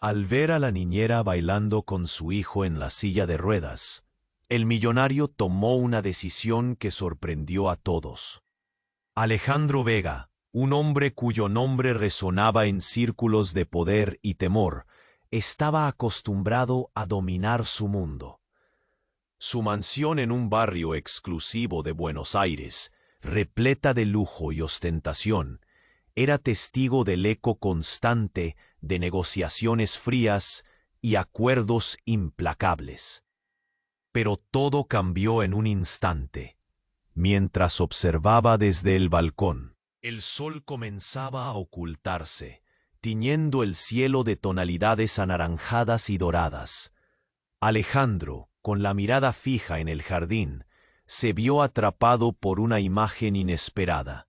Al ver a la niñera bailando con su hijo en la silla de ruedas, el millonario tomó una decisión que sorprendió a todos. Alejandro Vega, un hombre cuyo nombre resonaba en círculos de poder y temor, estaba acostumbrado a dominar su mundo. Su mansión en un barrio exclusivo de Buenos Aires, repleta de lujo y ostentación, era testigo del eco constante de negociaciones frías y acuerdos implacables. Pero todo cambió en un instante. Mientras observaba desde el balcón, el sol comenzaba a ocultarse, tiñendo el cielo de tonalidades anaranjadas y doradas. Alejandro, con la mirada fija en el jardín, se vio atrapado por una imagen inesperada.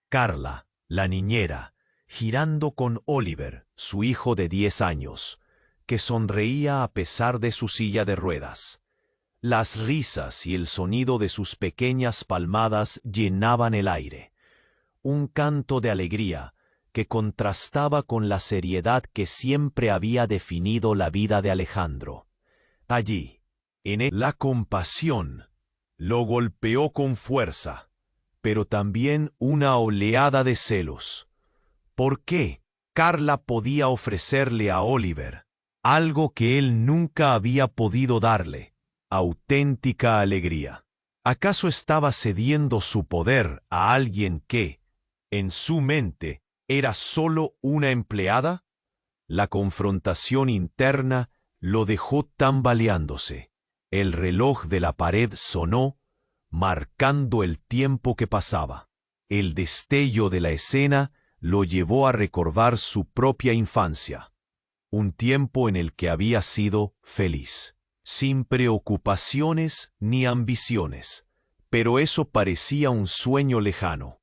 Carla, la niñera, girando con Oliver, su hijo de 10 años, que sonreía a pesar de su silla de ruedas. Las risas y el sonido de sus pequeñas palmadas llenaban el aire. Un canto de alegría que contrastaba con la seriedad que siempre había definido la vida de Alejandro. Allí, en él, la compasión lo golpeó con fuerza, pero también una oleada de celos. ¿Por qué Carla podía ofrecerle a Oliver algo que él nunca había podido darle? Auténtica alegría. ¿Acaso estaba cediendo su poder a alguien que, en su mente, era solo una empleada? La confrontación interna lo dejó tambaleándose. El reloj de la pared sonó, marcando el tiempo que pasaba. El destello de la escena lo llevó a recordar su propia infancia, un tiempo en el que había sido feliz, sin preocupaciones ni ambiciones, pero eso parecía un sueño lejano.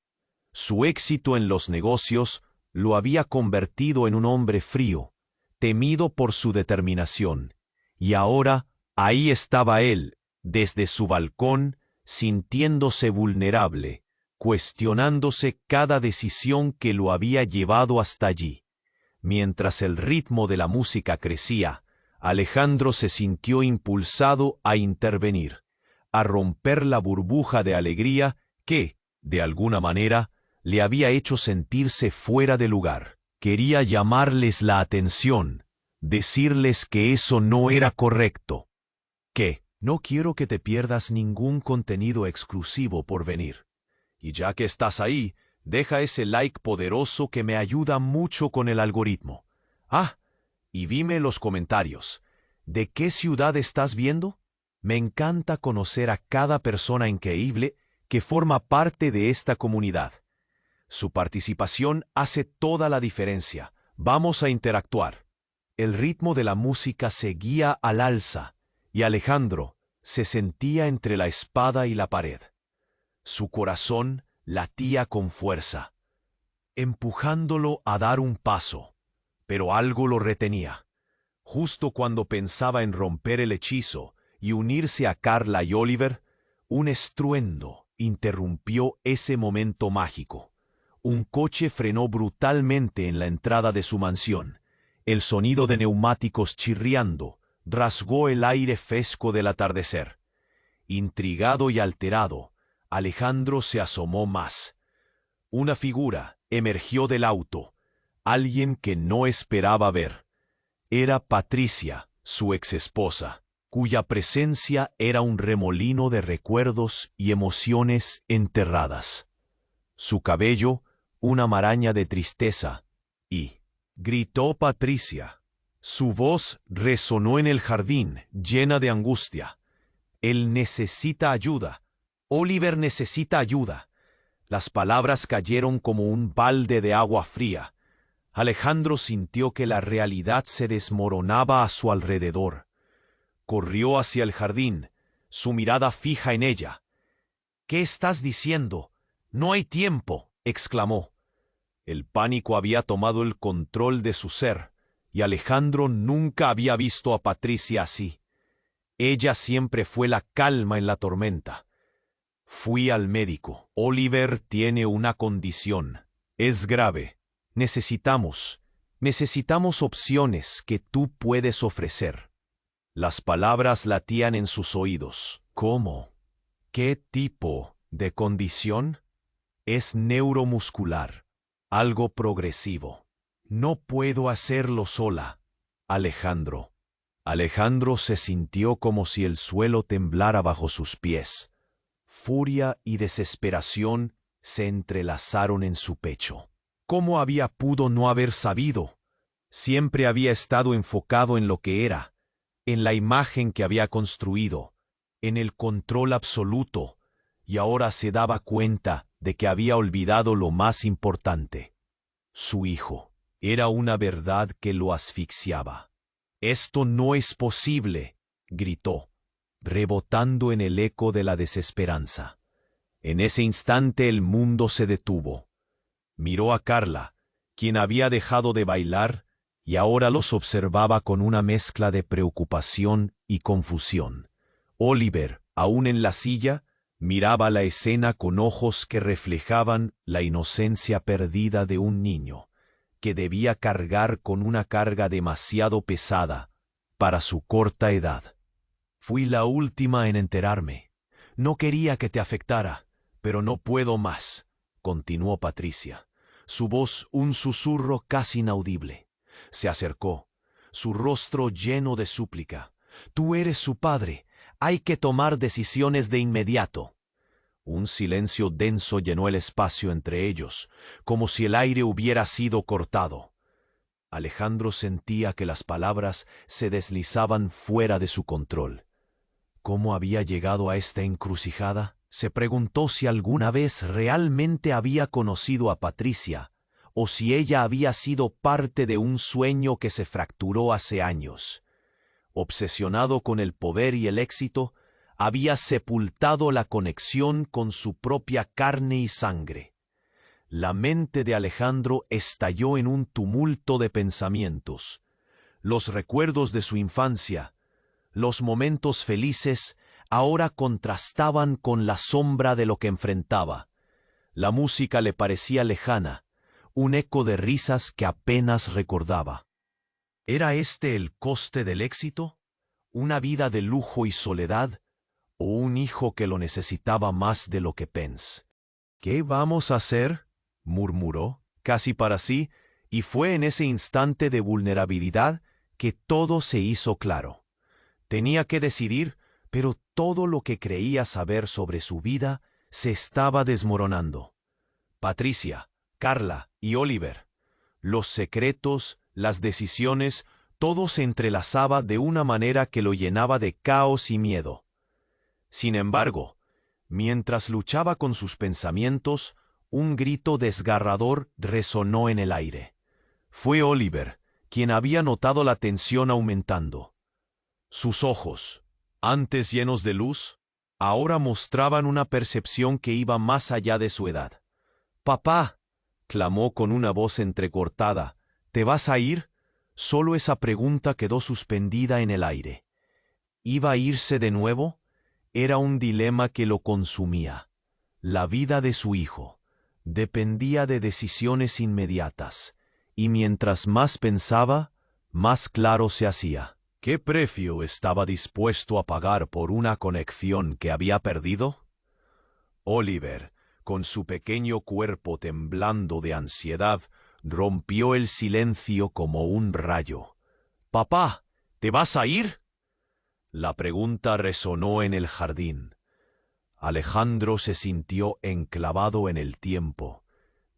Su éxito en los negocios lo había convertido en un hombre frío, temido por su determinación, y ahora ahí estaba él, desde su balcón, sintiéndose vulnerable, cuestionándose cada decisión que lo había llevado hasta allí. Mientras el ritmo de la música crecía, Alejandro se sintió impulsado a intervenir, a romper la burbuja de alegría que, de alguna manera, le había hecho sentirse fuera de lugar. Quería llamarles la atención, decirles que eso no era correcto. Que no quiero que te pierdas ningún contenido exclusivo por venir. Y ya que estás ahí, deja ese like poderoso que me ayuda mucho con el algoritmo. Ah, y dime en los comentarios, ¿de qué ciudad estás viendo? Me encanta conocer a cada persona increíble que forma parte de esta comunidad. Su participación hace toda la diferencia. Vamos a interactuar. El ritmo de la música seguía al alza, y Alejandro se sentía entre la espada y la pared. Su corazón latía con fuerza, empujándolo a dar un paso, pero algo lo retenía. Justo cuando pensaba en romper el hechizo y unirse a Carla y Oliver, un estruendo interrumpió ese momento mágico. Un coche frenó brutalmente en la entrada de su mansión. El sonido de neumáticos chirriando rasgó el aire fresco del atardecer. Intrigado y alterado, Alejandro se asomó más. Una figura emergió del auto, alguien que no esperaba ver. Era Patricia, su exesposa, cuya presencia era un remolino de recuerdos y emociones enterradas. Su cabello, una maraña de tristeza, y gritó Patricia. Su voz resonó en el jardín, llena de angustia. Él necesita ayuda. Oliver necesita ayuda. Las palabras cayeron como un balde de agua fría. Alejandro sintió que la realidad se desmoronaba a su alrededor. Corrió hacia el jardín, su mirada fija en ella. «¿Qué estás diciendo? No hay tiempo», exclamó. El pánico había tomado el control de su ser, y Alejandro nunca había visto a Patricia así. Ella siempre fue la calma en la tormenta. «Fui al médico. Oliver tiene una condición. Es grave. Necesitamos Necesitamos opciones que tú puedes ofrecer. Las palabras latían en sus oídos. ¿Cómo? ¿Qué tipo de condición? Es neuromuscular, algo progresivo. No puedo hacerlo sola, Alejandro. Alejandro se sintió como si el suelo temblara bajo sus pies. Furia y desesperación se entrelazaron en su pecho. ¿Cómo pudo no haber sabido? Siempre había estado enfocado en lo que era, en la imagen que había construido, en el control absoluto, y ahora se daba cuenta de que había olvidado lo más importante. Su hijo. Era una verdad que lo asfixiaba. «Esto no es posible», gritó, rebotando en el eco de la desesperanza. En ese instante el mundo se detuvo. Miró a Carla, quien había dejado de bailar y ahora los observaba con una mezcla de preocupación y confusión. Oliver, aún en la silla, miraba la escena con ojos que reflejaban la inocencia perdida de un niño, que debía cargar con una carga demasiado pesada para su corta edad. «Fui la última en enterarme. No quería que te afectara, pero no puedo más», continuó Patricia, su voz un susurro casi inaudible. Se acercó, su rostro lleno de súplica. «Tú eres su padre. Hay que tomar decisiones de inmediato». Un silencio denso llenó el espacio entre ellos, como si el aire hubiera sido cortado. Alejandro sentía que las palabras se deslizaban fuera de su control. ¿Cómo había llegado a esta encrucijada? Se preguntó si alguna vez realmente había conocido a Patricia, o si ella había sido parte de un sueño que se fracturó hace años. Obsesionado con el poder y el éxito, había sepultado la conexión con su propia carne y sangre. La mente de Alejandro estalló en un tumulto de pensamientos. Los recuerdos de su infancia, los momentos felices, ahora contrastaban con la sombra de lo que enfrentaba. La música le parecía lejana, un eco de risas que apenas recordaba. ¿Era este el coste del éxito? ¿Una vida de lujo y soledad? ¿O un hijo que lo necesitaba más de lo que pensó? «¿Qué vamos a hacer?», murmuró, casi para sí, y fue en ese instante de vulnerabilidad que todo se hizo claro. Tenía que decidir, pero todo lo que creía saber sobre su vida se estaba desmoronando. Patricia, Carla y Oliver. Los secretos, las decisiones, todo se entrelazaba de una manera que lo llenaba de caos y miedo. Sin embargo, mientras luchaba con sus pensamientos, un grito desgarrador resonó en el aire. Fue Oliver, quien había notado la tensión aumentando. Sus ojos, antes llenos de luz, ahora mostraban una percepción que iba más allá de su edad. «Papá», clamó con una voz entrecortada, «¿te vas a ir?». Solo esa pregunta quedó suspendida en el aire. ¿Iba a irse de nuevo? Era un dilema que lo consumía. La vida de su hijo dependía de decisiones inmediatas, y mientras más pensaba, más claro se hacía. ¿Qué precio estaba dispuesto a pagar por una conexión que había perdido? Oliver, con su pequeño cuerpo temblando de ansiedad, rompió el silencio como un rayo. «Papá, ¿te vas a ir?». La pregunta resonó en el jardín. Alejandro se sintió enclavado en el tiempo,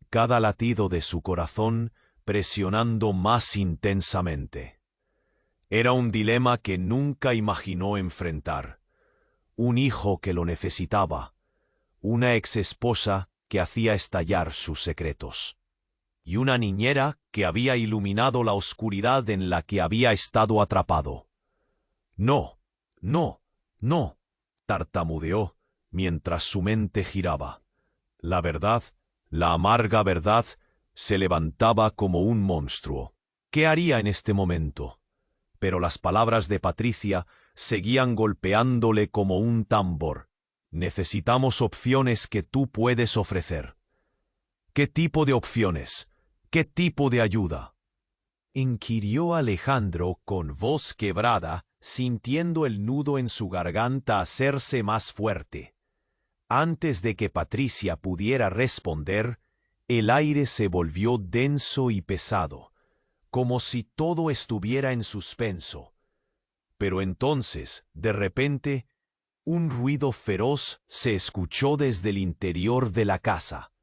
cada latido de su corazón presionando más intensamente. Era un dilema que nunca imaginó enfrentar. Un hijo que lo necesitaba, una exesposa que hacía estallar sus secretos, y una niñera que había iluminado la oscuridad en la que había estado atrapado. «No, no, no», tartamudeó mientras su mente giraba. La verdad, la amarga verdad, se levantaba como un monstruo. ¿Qué haría en este momento? Pero las palabras de Patricia seguían golpeándole como un tambor. «Necesitamos opciones que tú puedes ofrecer». «¿Qué tipo de opciones? ¿Qué tipo de ayuda?». inquirió Alejandro con voz quebrada, sintiendo el nudo en su garganta hacerse más fuerte. Antes de que Patricia pudiera responder, el aire se volvió denso y pesado, como si todo estuviera en suspenso. Pero entonces, de repente, un ruido feroz se escuchó desde el interior de la casa.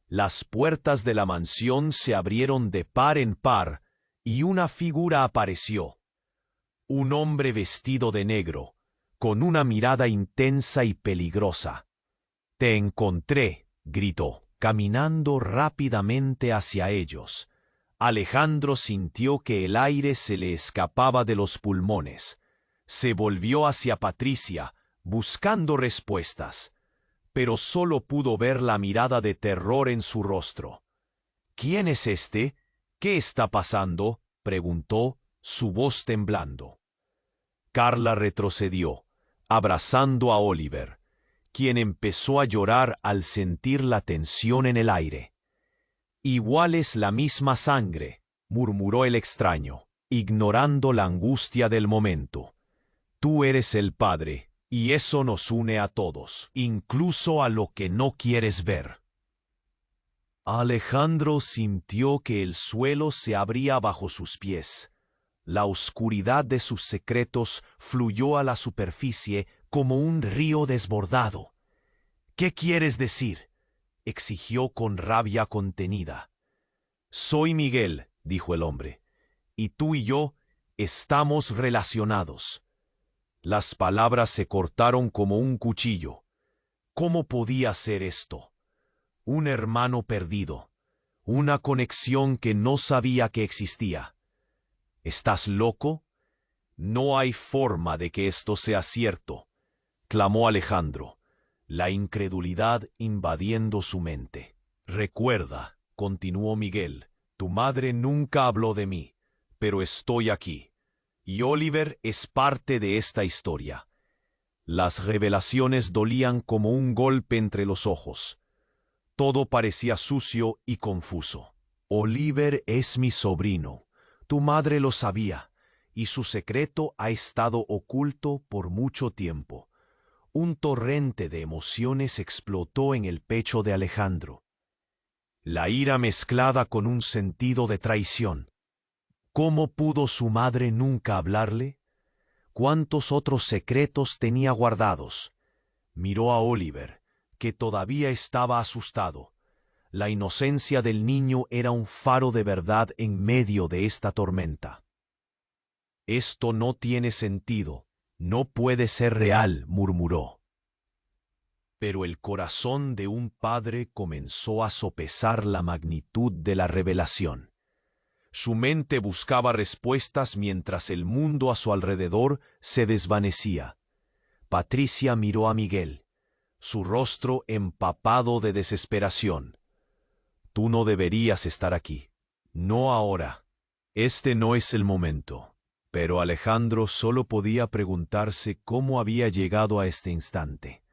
Las puertas de la mansión se abrieron de par en par y una figura apareció. Un hombre vestido de negro, con una mirada intensa y peligrosa. «Te encontré», gritó, caminando rápidamente hacia ellos. Alejandro sintió que el aire se le escapaba de los pulmones. Se volvió hacia Patricia, buscando respuestas, pero solo pudo ver la mirada de terror en su rostro. «¿Quién es este? ¿Qué está pasando?», preguntó, su voz temblando. Carla retrocedió, abrazando a Oliver, quien empezó a llorar al sentir la tensión en el aire. «Igual es la misma sangre», murmuró el extraño, ignorando la angustia del momento. «Tú eres el padre, y eso nos une a todos, incluso a lo que no quieres ver». Alejandro sintió que el suelo se abría bajo sus pies. La oscuridad de sus secretos fluyó a la superficie como un río desbordado. «¿Qué quieres decir?», exigió con rabia contenida. «Soy Miguel», dijo el hombre, «y tú y yo estamos relacionados». Las palabras se cortaron como un cuchillo. ¿Cómo podía ser esto? Un hermano perdido, una conexión que no sabía que existía. «¿Estás loco? No hay forma de que esto sea cierto», clamó Alejandro, la incredulidad invadiendo su mente. «Recuerda», continuó Miguel, «tu madre nunca habló de mí, pero estoy aquí. Y Oliver es parte de esta historia». Las revelaciones dolían como un golpe entre los ojos. Todo parecía sucio y confuso. «Oliver es mi sobrino. Tu madre lo sabía, y su secreto ha estado oculto por mucho tiempo». Un torrente de emociones explotó en el pecho de Alejandro. La ira mezclada con un sentido de traición. ¿Cómo pudo su madre nunca hablarle? ¿Cuántos otros secretos tenía guardados? Miró a Oliver, que todavía estaba asustado. La inocencia del niño era un faro de verdad en medio de esta tormenta. «Esto no tiene sentido. No puede ser real», murmuró. Pero el corazón de un padre comenzó a sopesar la magnitud de la revelación. Su mente buscaba respuestas mientras el mundo a su alrededor se desvanecía. Patricia miró a Miguel, su rostro empapado de desesperación. «Tú no deberías estar aquí. No ahora. Este no es el momento». Pero Alejandro solo podía preguntarse cómo había llegado a este instante.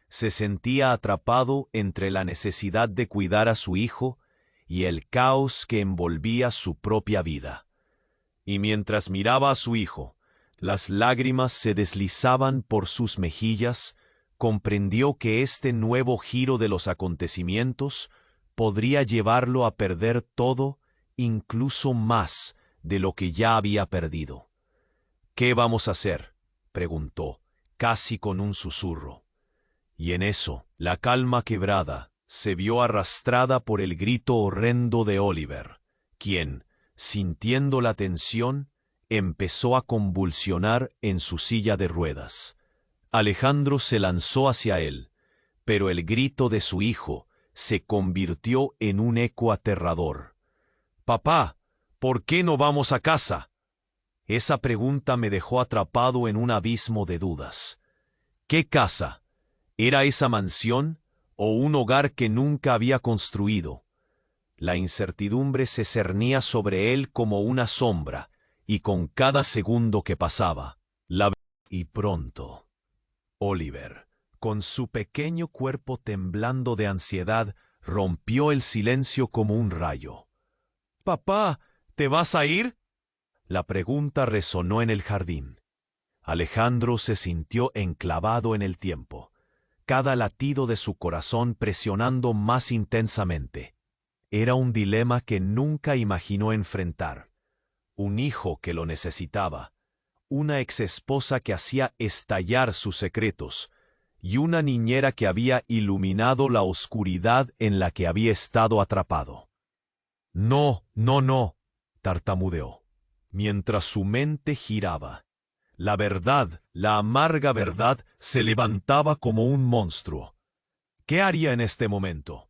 Se sentía atrapado entre la necesidad de cuidar a su hijo y el caos que envolvía su propia vida. Y mientras miraba a su hijo, las lágrimas se deslizaban por sus mejillas, comprendió que este nuevo giro de los acontecimientos podría llevarlo a perder todo, incluso más de lo que ya había perdido. «¿Qué vamos a hacer?», preguntó, casi con un susurro. Y en eso, la calma quebrada se vio arrastrada por el grito horrendo de Oliver, quien, sintiendo la tensión, empezó a convulsionar en su silla de ruedas. Alejandro se lanzó hacia él, pero el grito de su hijo se convirtió en un eco aterrador. «Papá, ¿por qué no vamos a casa?». Esa pregunta me dejó atrapado en un abismo de dudas. ¿Qué casa? ¿Era esa mansión o un hogar que nunca había construido? La incertidumbre se cernía sobre él como una sombra, y con cada segundo que pasaba, y pronto, Oliver, con su pequeño cuerpo temblando de ansiedad, rompió el silencio como un rayo. «Papá, ¿Te vas a ir? La pregunta resonó en el jardín. Alejandro se sintió enclavado en el tiempo, cada latido de su corazón presionando más intensamente. Era un dilema que nunca imaginó enfrentar. Un hijo que lo necesitaba, una exesposa que hacía estallar sus secretos, y una niñera que había iluminado la oscuridad en la que había estado atrapado. No, no, no, tartamudeó, mientras su mente giraba. La verdad, la amarga verdad, se levantaba como un monstruo. ¿Qué haría en este momento?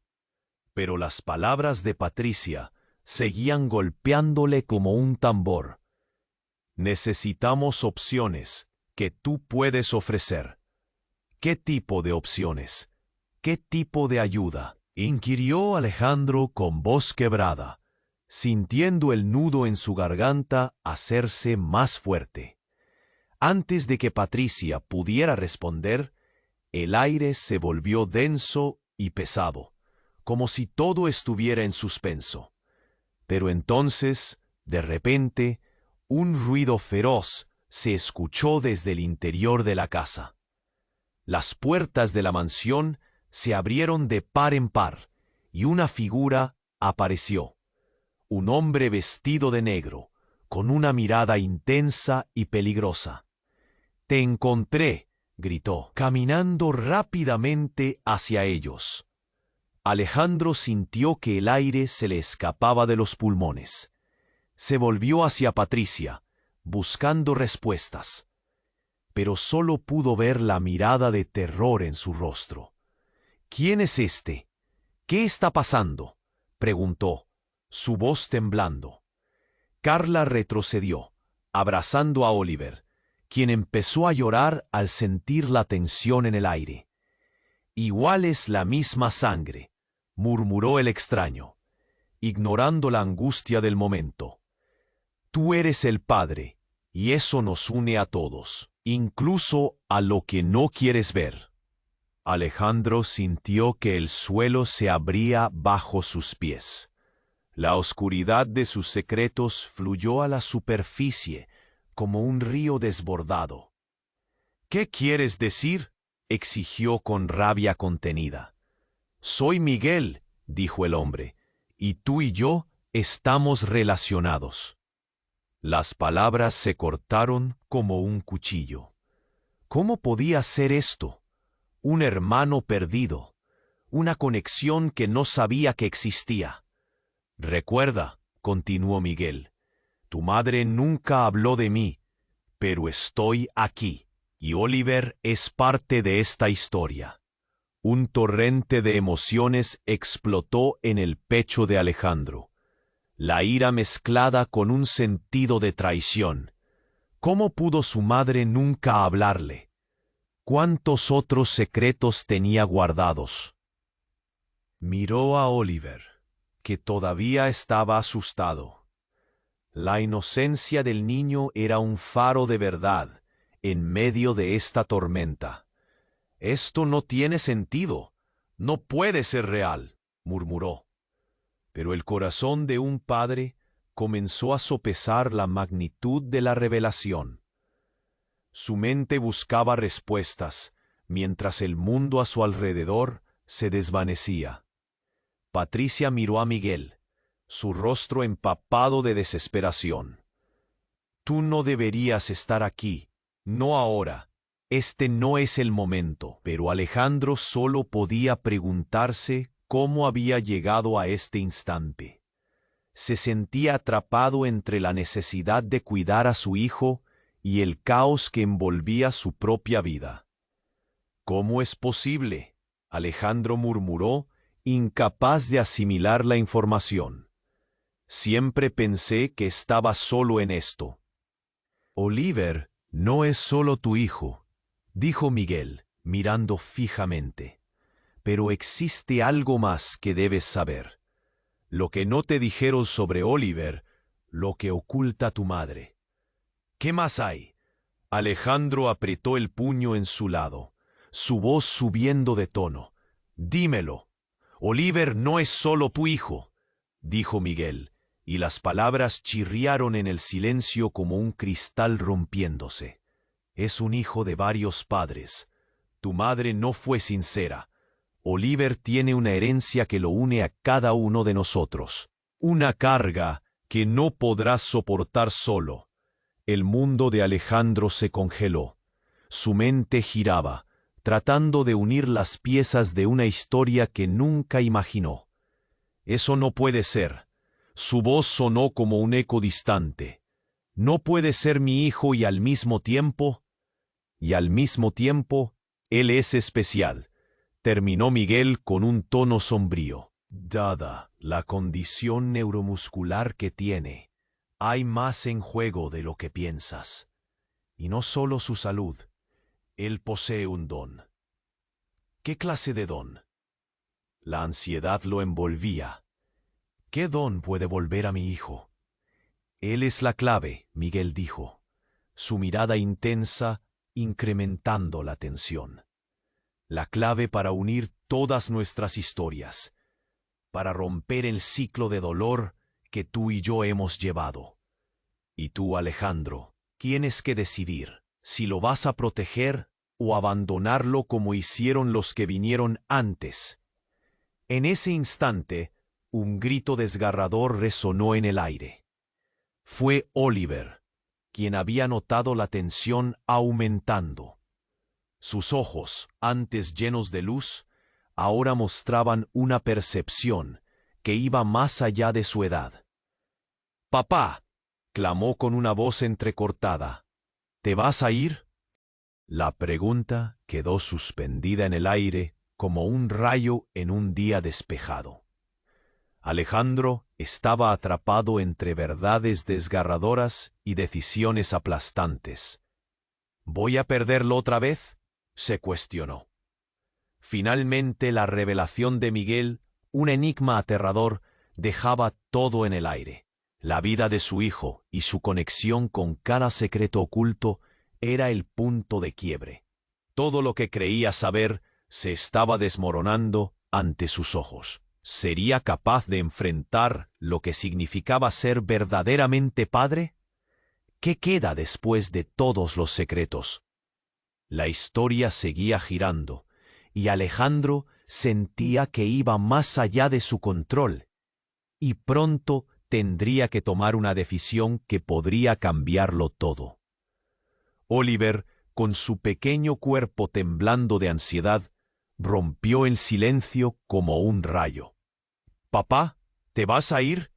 Pero las palabras de Patricia seguían golpeándole como un tambor. Necesitamos opciones que tú puedes ofrecer. ¿Qué tipo de opciones? ¿Qué tipo de ayuda? Inquirió Alejandro con voz quebrada, sintiendo el nudo en su garganta hacerse más fuerte. Antes de que Patricia pudiera responder, el aire se volvió denso y pesado, como si todo estuviera en suspenso. Pero entonces, de repente, un ruido feroz se escuchó desde el interior de la casa. Las puertas de la mansión se abrieron de par en par, y una figura apareció. Un hombre vestido de negro, con una mirada intensa y peligrosa. «Te encontré», gritó, caminando rápidamente hacia ellos. Alejandro sintió que el aire se le escapaba de los pulmones. Se volvió hacia Patricia, buscando respuestas, pero solo pudo ver la mirada de terror en su rostro. «¿Quién es este? ¿Qué está pasando?», preguntó, su voz temblando. Carla retrocedió, abrazando a Oliver, quien empezó a llorar al sentir la tensión en el aire. «Igual es la misma sangre», murmuró el extraño, ignorando la angustia del momento. «Tú eres el padre, y eso nos une a todos, incluso a lo que no quieres ver». Alejandro sintió que el suelo se abría bajo sus pies. La oscuridad de sus secretos fluyó a la superficie como un río desbordado. «¿Qué quieres decir?», exigió con rabia contenida. «Soy Miguel», dijo el hombre, «y tú y yo estamos relacionados». Las palabras se cortaron como un cuchillo. ¿Cómo podía ser esto? Un hermano perdido, una conexión que no sabía que existía. «Recuerda», continuó Miguel, «tu madre nunca habló de mí, pero estoy aquí, y Oliver es parte de esta historia». Un torrente de emociones explotó en el pecho de Alejandro. La ira mezclada con un sentido de traición. ¿Cómo pudo su madre nunca hablarle? ¿Cuántos otros secretos tenía guardados? Miró a Oliver, que todavía estaba asustado. La inocencia del niño era un faro de verdad en medio de esta tormenta. «Esto no tiene sentido. No puede ser real», murmuró. Pero el corazón de un padre comenzó a sopesar la magnitud de la revelación. Su mente buscaba respuestas, mientras el mundo a su alrededor se desvanecía. Patricia miró a Miguel, su rostro empapado de desesperación. «Tú no deberías estar aquí, no ahora. Este no es el momento». Pero Alejandro solo podía preguntarse cómo había llegado a este instante. Se sentía atrapado entre la necesidad de cuidar a su hijo y el caos que envolvía su propia vida. «¿Cómo es posible?», Alejandro murmuró, incapaz de asimilar la información. «Siempre pensé que estaba solo en esto». «Oliver no es solo tu hijo», dijo Miguel, mirando fijamente. «Pero existe algo más que debes saber. Lo que no te dijeron sobre Oliver, lo que oculta tu madre». «¿Qué más hay?». Alejandro apretó el puño en su lado, su voz subiendo de tono. «Dímelo. Oliver no es solo tu hijo», dijo Miguel, y las palabras chirriaron en el silencio como un cristal rompiéndose. Es un hijo de varios padres. Tu madre no fue sincera. Oliver tiene una herencia que lo une a cada uno de nosotros. Una carga que no podrás soportar solo. El mundo de Alejandro se congeló. Su mente giraba, tratando de unir las piezas de una historia que nunca imaginó. Eso no puede ser. Su voz sonó como un eco distante. No puede ser mi hijo y al mismo tiempo, él es especial, terminó Miguel con un tono sombrío. Dada la condición neuromuscular que tiene, hay más en juego de lo que piensas. Y no solo su salud, él posee un don. ¿Qué clase de don? La ansiedad lo envolvía. ¿Qué don puede volver a mi hijo? Él es la clave, Miguel dijo, su mirada intensa incrementando la tensión. La clave para unir todas nuestras historias, para romper el ciclo de dolor que tú y yo hemos llevado. Y tú, Alejandro, tienes que decidir si lo vas a proteger o abandonarlo como hicieron los que vinieron antes. En ese instante, un grito desgarrador resonó en el aire. Fue Oliver, quien había notado la tensión aumentando. Sus ojos, antes llenos de luz, ahora mostraban una percepción que iba más allá de su edad. «¡Papá!», clamó con una voz entrecortada. «¿Te vas a ir?». La pregunta quedó suspendida en el aire como un rayo en un día despejado. Alejandro estaba atrapado entre verdades desgarradoras y decisiones aplastantes. ¿Voy a perderlo otra vez?, se cuestionó. Finalmente la revelación de Miguel, un enigma aterrador, dejaba todo en el aire. La vida de su hijo y su conexión con cada secreto oculto era el punto de quiebre. Todo lo que creía saber se estaba desmoronando ante sus ojos. ¿Sería capaz de enfrentar lo que significaba ser verdaderamente padre? ¿Qué queda después de todos los secretos? La historia seguía girando, y Alejandro sentía que iba más allá de su control, y pronto tendría que tomar una decisión que podría cambiarlo todo. Oliver, con su pequeño cuerpo temblando de ansiedad, rompió el silencio como un rayo. «Papá, ¿te vas a ir?».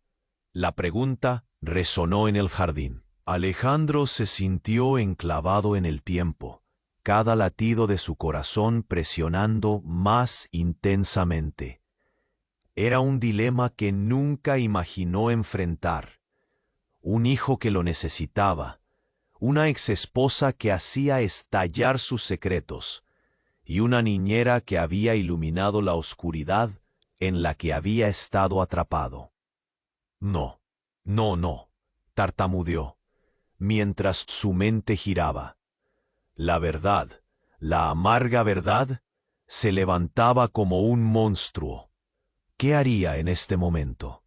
La pregunta resonó en el jardín. Alejandro se sintió enclavado en el tiempo, cada latido de su corazón presionando más intensamente. Era un dilema que nunca imaginó enfrentar. Un hijo que lo necesitaba, una exesposa que hacía estallar sus secretos, y una niñera que había iluminado la oscuridad en la que había estado atrapado. «No, no», tartamudeó, mientras su mente giraba. La verdad, la amarga verdad, se levantaba como un monstruo. ¿Qué haría en este momento?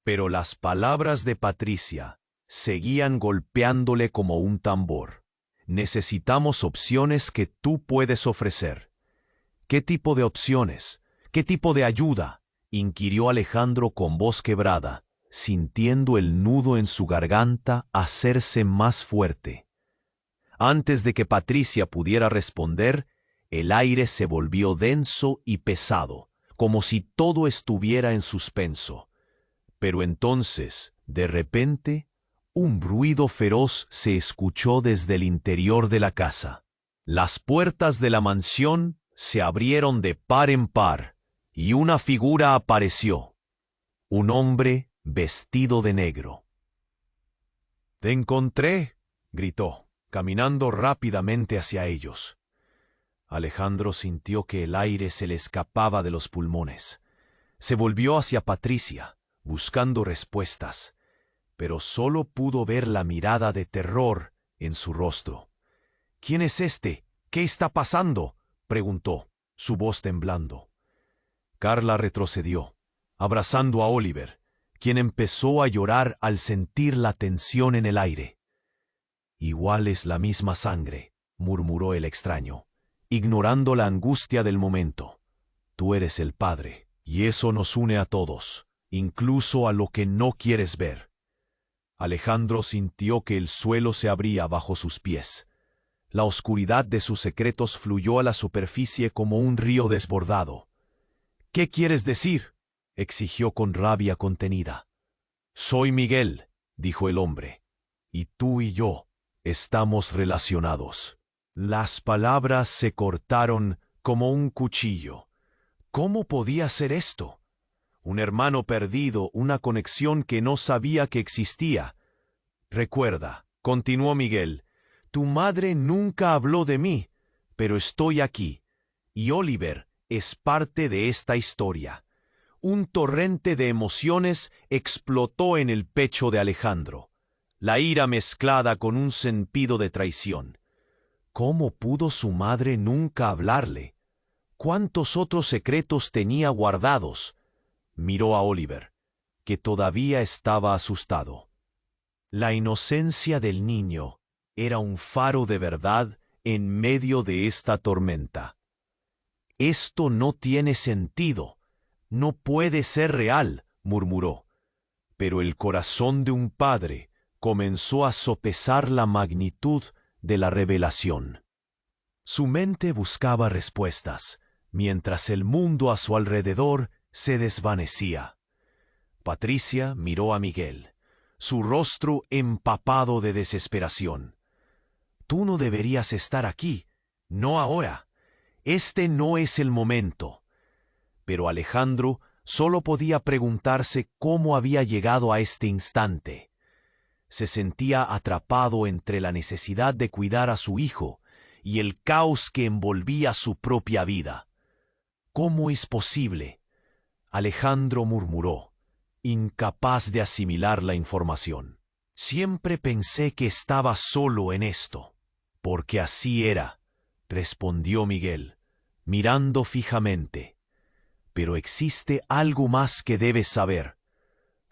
Pero las palabras de Patricia seguían golpeándole como un tambor. «Necesitamos opciones que tú puedes ofrecer». «¿Qué tipo de opciones? ¿Qué tipo de ayuda?», inquirió Alejandro con voz quebrada, sintiendo el nudo en su garganta hacerse más fuerte. Antes de que Patricia pudiera responder, el aire se volvió denso y pesado, como si todo estuviera en suspenso. Pero entonces, de repente, un ruido feroz se escuchó desde el interior de la casa. Las puertas de la mansión se abrieron de par en par, y una figura apareció. Un hombre vestido de negro. «¡Te encontré!», gritó, caminando rápidamente hacia ellos. Alejandro sintió que el aire se le escapaba de los pulmones. Se volvió hacia Patricia, buscando respuestas, pero solo pudo ver la mirada de terror en su rostro. «¿Quién es este? ¿Qué está pasando?», preguntó, su voz temblando. Carla retrocedió, abrazando a Oliver, quien empezó a llorar al sentir la tensión en el aire. «Igual es la misma sangre», murmuró el extraño, ignorando la angustia del momento. «Tú eres el padre, y eso nos une a todos, incluso a lo que no quieres ver». Alejandro sintió que el suelo se abría bajo sus pies. La oscuridad de sus secretos fluyó a la superficie como un río desbordado. «¿Qué quieres decir?», exigió con rabia contenida. «Soy Miguel», dijo el hombre, «y tú y yo estamos relacionados». Las palabras se cortaron como un cuchillo. ¿Cómo podía ser esto? Un hermano perdido, una conexión que no sabía que existía. «Recuerda», continuó Miguel, «tu madre nunca habló de mí, pero estoy aquí, y Oliver es parte de esta historia». Un torrente de emociones explotó en el pecho de Alejandro, la ira mezclada con un sentido de traición. ¿Cómo pudo su madre nunca hablarle? ¿Cuántos otros secretos tenía guardados? Miró a Oliver, que todavía estaba asustado. La inocencia del niño era un faro de verdad en medio de esta tormenta. «Esto no tiene sentido. No puede ser real», murmuró. Pero el corazón de un padre comenzó a sopesar la magnitud de la revelación. Su mente buscaba respuestas, mientras el mundo a su alrededor se desvanecía. Patricia miró a Miguel, su rostro empapado de desesperación. «Tú no deberías estar aquí, no ahora. Este no es el momento». Pero Alejandro solo podía preguntarse cómo había llegado a este instante. Se sentía atrapado entre la necesidad de cuidar a su hijo y el caos que envolvía su propia vida. «¿Cómo es posible?», Alejandro murmuró, incapaz de asimilar la información. «Siempre pensé que estaba solo en esto». «Porque así era», respondió Miguel, mirando fijamente. «Pero existe algo más que debes saber.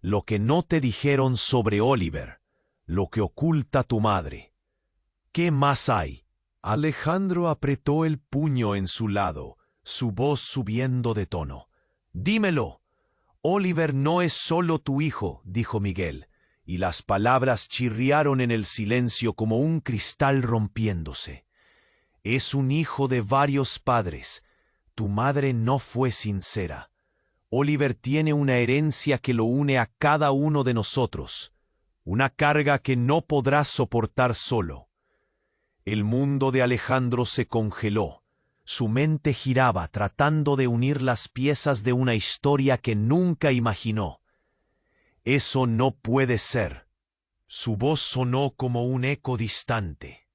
Lo que no te dijeron sobre Oliver, lo que oculta tu madre. ¿Qué más hay?». Alejandro apretó el puño en su lado, su voz subiendo de tono. «Dímelo. Oliver no es solo tu hijo», dijo Miguel, y las palabras chirriaron en el silencio como un cristal rompiéndose. «Es un hijo de varios padres. Tu madre no fue sincera. Oliver tiene una herencia que lo une a cada uno de nosotros, una carga que no podrás soportar solo». El mundo de Alejandro se congeló. Su mente giraba tratando de unir las piezas de una historia que nunca imaginó. «Eso no puede ser». Su voz sonó como un eco distante.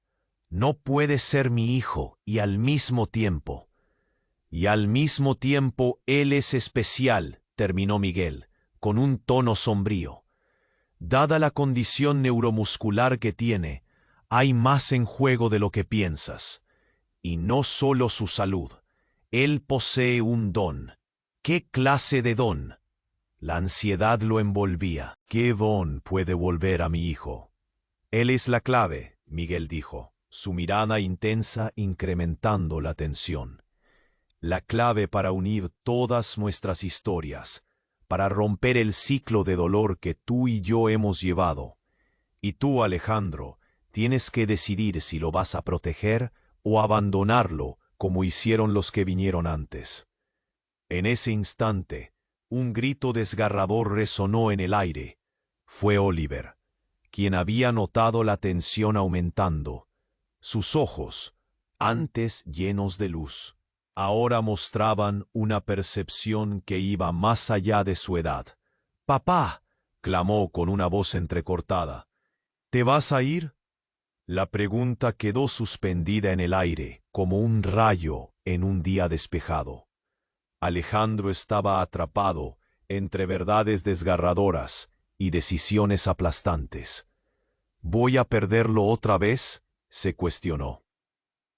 «No puede ser mi hijo y al mismo tiempo». «Y al mismo tiempo él es especial», terminó Miguel, con un tono sombrío. «Dada la condición neuromuscular que tiene, hay más en juego de lo que piensas. Y no solo su salud. Él posee un don». «¿Qué clase de don?». La ansiedad lo envolvía. «¿Qué don puede volver a mi hijo?». «Él es la clave», Miguel dijo, su mirada intensa incrementando la tensión. «La clave para unir todas nuestras historias, para romper el ciclo de dolor que tú y yo hemos llevado. Y tú, Alejandro, tienes que decidir si lo vas a proteger o abandonarlo como hicieron los que vinieron antes». En ese instante, un grito desgarrador resonó en el aire. Fue Oliver, quien había notado la tensión aumentando. Sus ojos, antes llenos de luz, ahora mostraban una percepción que iba más allá de su edad. «¡Papá!», clamó con una voz entrecortada. «¿Te vas a ir?». La pregunta quedó suspendida en el aire, como un rayo en un día despejado. Alejandro estaba atrapado entre verdades desgarradoras y decisiones aplastantes. «¿Voy a perderlo otra vez?», se cuestionó.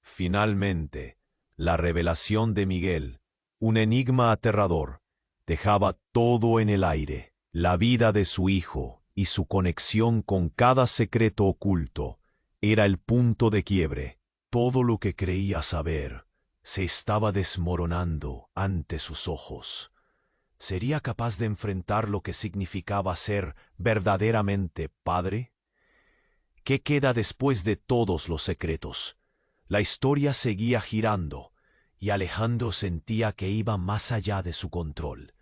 Finalmente, la revelación de Miguel, un enigma aterrador, dejaba todo en el aire. La vida de su hijo y su conexión con cada secreto oculto era el punto de quiebre. Todo lo que creía saber se estaba desmoronando ante sus ojos. ¿Sería capaz de enfrentar lo que significaba ser verdaderamente padre? ¿Qué queda después de todos los secretos? La historia seguía girando, y Alejandro sentía que iba más allá de su control.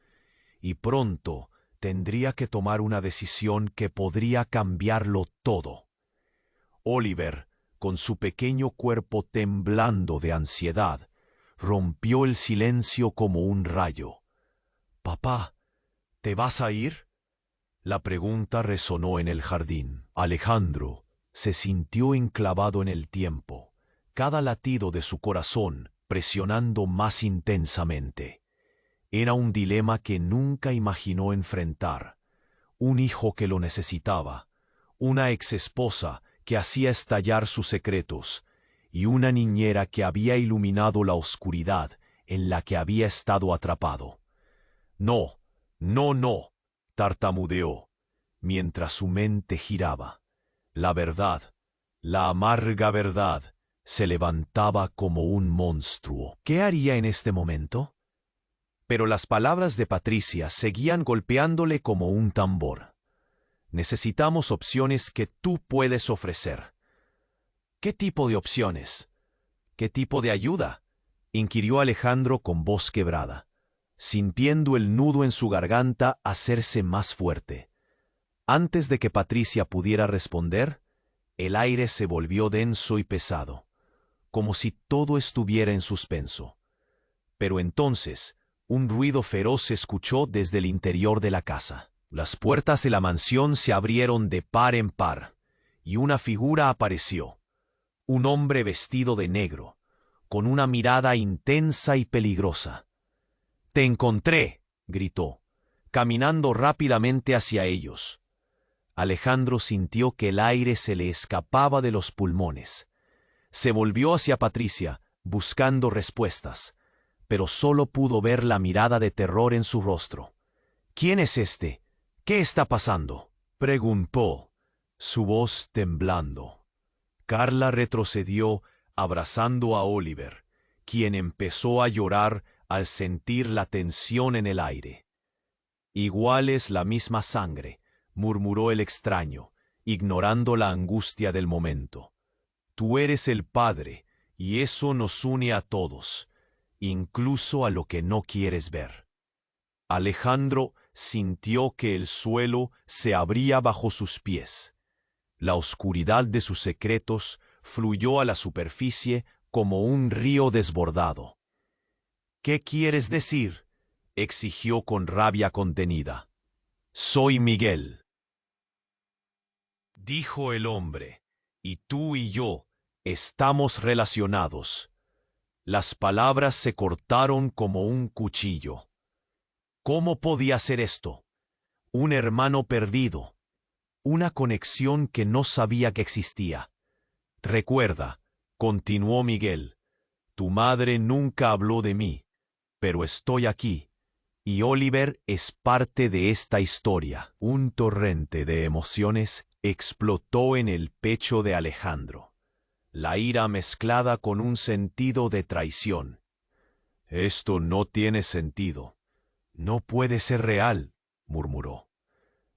Y pronto tendría que tomar una decisión que podría cambiarlo todo. Oliver, con su pequeño cuerpo temblando de ansiedad, rompió el silencio como un rayo. «Papá, ¿te vas a ir?». La pregunta resonó en el jardín. Alejandro se sintió enclavado en el tiempo, cada latido de su corazón presionando más intensamente. Era un dilema que nunca imaginó enfrentar. Un hijo que lo necesitaba, una exesposa que hacía estallar sus secretos, y una niñera que había iluminado la oscuridad en la que había estado atrapado. «No, no, no», tartamudeó, mientras su mente giraba. La verdad, la amarga verdad, se levantaba como un monstruo. ¿Qué haría en este momento? Pero las palabras de Patricia seguían golpeándole como un tambor. «Necesitamos opciones que tú puedes ofrecer». «¿Qué tipo de opciones? ¿Qué tipo de ayuda?», inquirió Alejandro con voz quebrada, sintiendo el nudo en su garganta hacerse más fuerte. Antes de que Patricia pudiera responder, el aire se volvió denso y pesado, como si todo estuviera en suspenso. Pero entonces, un ruido feroz se escuchó desde el interior de la casa. Las puertas de la mansión se abrieron de par en par, y una figura apareció. Un hombre vestido de negro, con una mirada intensa y peligrosa. «Te encontré», gritó, caminando rápidamente hacia ellos. Alejandro sintió que el aire se le escapaba de los pulmones. Se volvió hacia Patricia, buscando respuestas, pero solo pudo ver la mirada de terror en su rostro. «¿Quién es este? ¿Qué está pasando?», preguntó, su voz temblando. Carla retrocedió, abrazando a Oliver, quien empezó a llorar al sentir la tensión en el aire. «Igual es la misma sangre», murmuró el extraño, ignorando la angustia del momento. «Tú eres el padre, y eso nos une a todos, incluso a lo que no quieres ver». Alejandro sintió que el suelo se abría bajo sus pies. La oscuridad de sus secretos fluyó a la superficie como un río desbordado. «¿Qué quieres decir?», exigió con rabia contenida. «Soy Miguel», dijo el hombre, «y tú y yo estamos relacionados». Las palabras se cortaron como un cuchillo. ¿Cómo podía ser esto? Un hermano perdido, una conexión que no sabía que existía. «Recuerda», continuó Miguel, «tu madre nunca habló de mí, pero estoy aquí, y Oliver es parte de esta historia». Un torrente de emociones explotó en el pecho de Alejandro, la ira mezclada con un sentido de traición. «Esto no tiene sentido. No puede ser real», murmuró.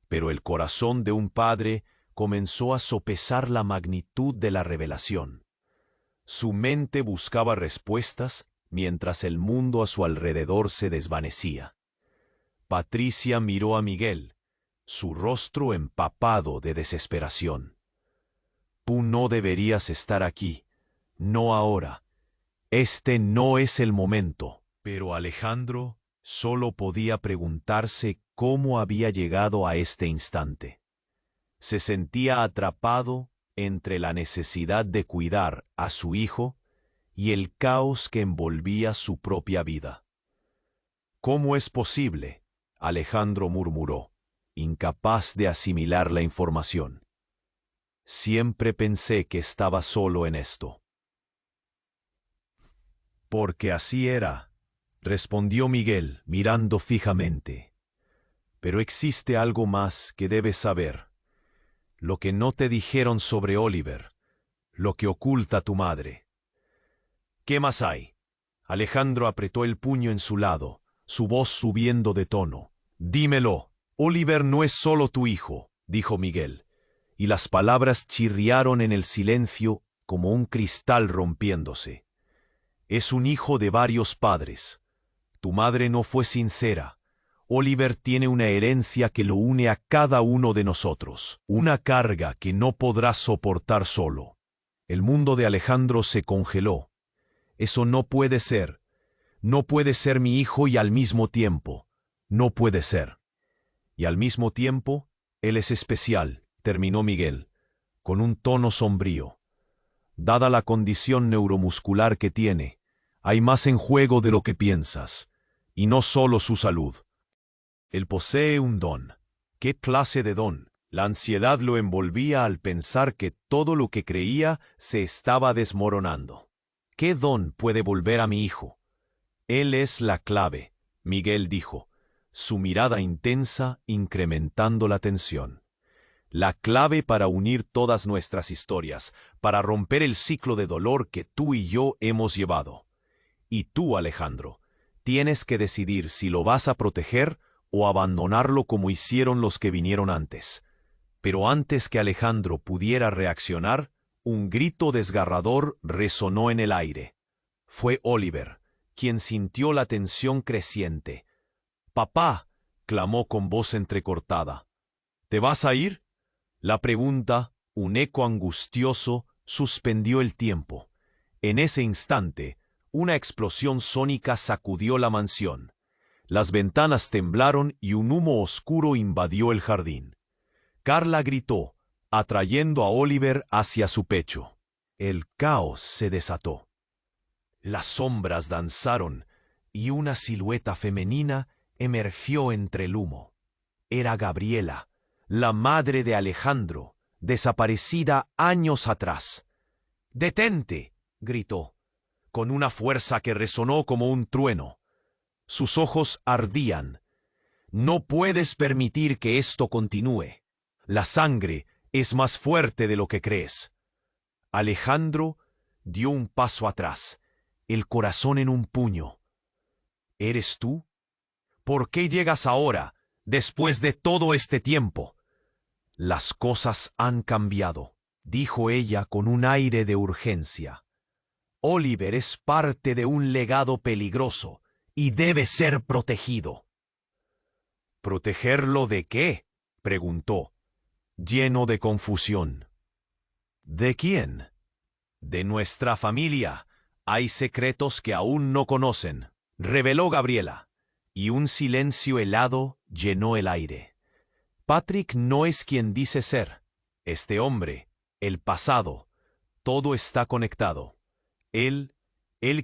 Pero el corazón de un padre comenzó a sopesar la magnitud de la revelación. Su mente buscaba respuestas mientras el mundo a su alrededor se desvanecía. Patricia miró a Miguel, su rostro empapado de desesperación. «Tú no deberías estar aquí, no ahora. Este no es el momento». Pero Alejandro solo podía preguntarse cómo había llegado a este instante. Se sentía atrapado entre la necesidad de cuidar a su hijo y el caos que envolvía su propia vida. «¿Cómo es posible?», Alejandro murmuró, incapaz de asimilar la información. «Siempre pensé que estaba solo en esto». «Porque así era», respondió Miguel, mirando fijamente. Pero existe algo más que debes saber. Lo que no te dijeron sobre Oliver, lo que oculta tu madre. ¿Qué más hay? Alejandro apretó el puño en su lado, su voz subiendo de tono. Dímelo. Oliver no es solo tu hijo, dijo Miguel, y las palabras chirriaron en el silencio como un cristal rompiéndose. Es un hijo de varios padres. Tu madre no fue sincera. Oliver tiene una herencia que lo une a cada uno de nosotros, una carga que no podrá soportar solo. El mundo de Alejandro se congeló. Eso no puede ser. No puede ser mi hijo y al mismo tiempo. No puede ser. Y al mismo tiempo, él es especial, terminó Miguel, con un tono sombrío. Dada la condición neuromuscular que tiene, hay más en juego de lo que piensas, y no solo su salud. Él posee un don. ¿Qué clase de don? La ansiedad lo envolvía al pensar que todo lo que creía se estaba desmoronando. ¿Qué don puede volver a mi hijo? Él es la clave, Miguel dijo, su mirada intensa incrementando la tensión. La clave para unir todas nuestras historias, para romper el ciclo de dolor que tú y yo hemos llevado. Y tú, Alejandro, tienes que decidir si lo vas a proteger o abandonarlo como hicieron los que vinieron antes. Pero antes que Alejandro pudiera reaccionar, un grito desgarrador resonó en el aire. Fue Oliver, quien sintió la tensión creciente. «¡Papá!», clamó con voz entrecortada. «¿Te vas a ir?». La pregunta, un eco angustioso, suspendió el tiempo. En ese instante, una explosión sónica sacudió la mansión. Las ventanas temblaron y un humo oscuro invadió el jardín. Carla gritó, atrayendo a Oliver hacia su pecho. El caos se desató. Las sombras danzaron y una silueta femenina emergió entre el humo. Era Gabriela, la madre de Alejandro, desaparecida años atrás. «¡Detente!», gritó, con una fuerza que resonó como un trueno. Sus ojos ardían. «No puedes permitir que esto continúe. La sangre es más fuerte de lo que crees». Alejandro dio un paso atrás, el corazón en un puño. «¿Eres tú? ¿Por qué llegas ahora, después de todo este tiempo?». «Las cosas han cambiado», dijo ella con un aire de urgencia. «Oliver es parte de un legado peligroso y debe ser protegido». «¿Protegerlo de qué?», preguntó, lleno de confusión. «¿De quién?». «De nuestra familia. Hay secretos que aún no conocen», reveló Gabriela, y un silencio helado llenó el aire. Patrick no es quien dice ser. Este hombre, el pasado, todo está conectado. Él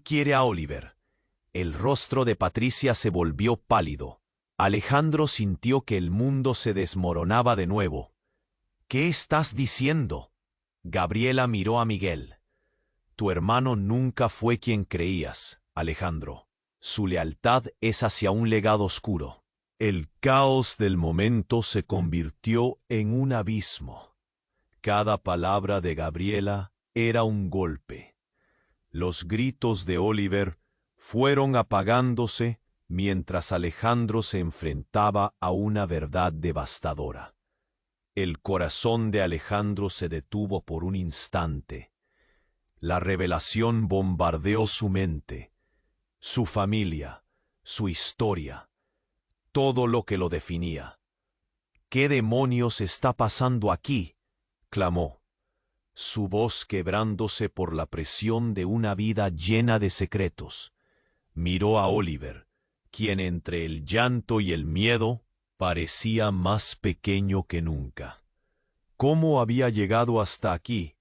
quiere a Oliver. El rostro de Patricia se volvió pálido. Alejandro sintió que el mundo se desmoronaba de nuevo. «¿Qué estás diciendo?». Gabriela miró a Miguel. «Tu hermano nunca fue quien creías, Alejandro. Su lealtad es hacia un legado oscuro». El caos del momento se convirtió en un abismo. Cada palabra de Gabriela era un golpe. Los gritos de Oliver fueron apagándose mientras Alejandro se enfrentaba a una verdad devastadora. El corazón de Alejandro se detuvo por un instante. La revelación bombardeó su mente, su familia, su historia, todo lo que lo definía. «¿Qué demonios está pasando aquí?», clamó, su voz quebrándose por la presión de una vida llena de secretos. Miró a Oliver, quien entre el llanto y el miedo parecía más pequeño que nunca. ¿Cómo había llegado hasta aquí?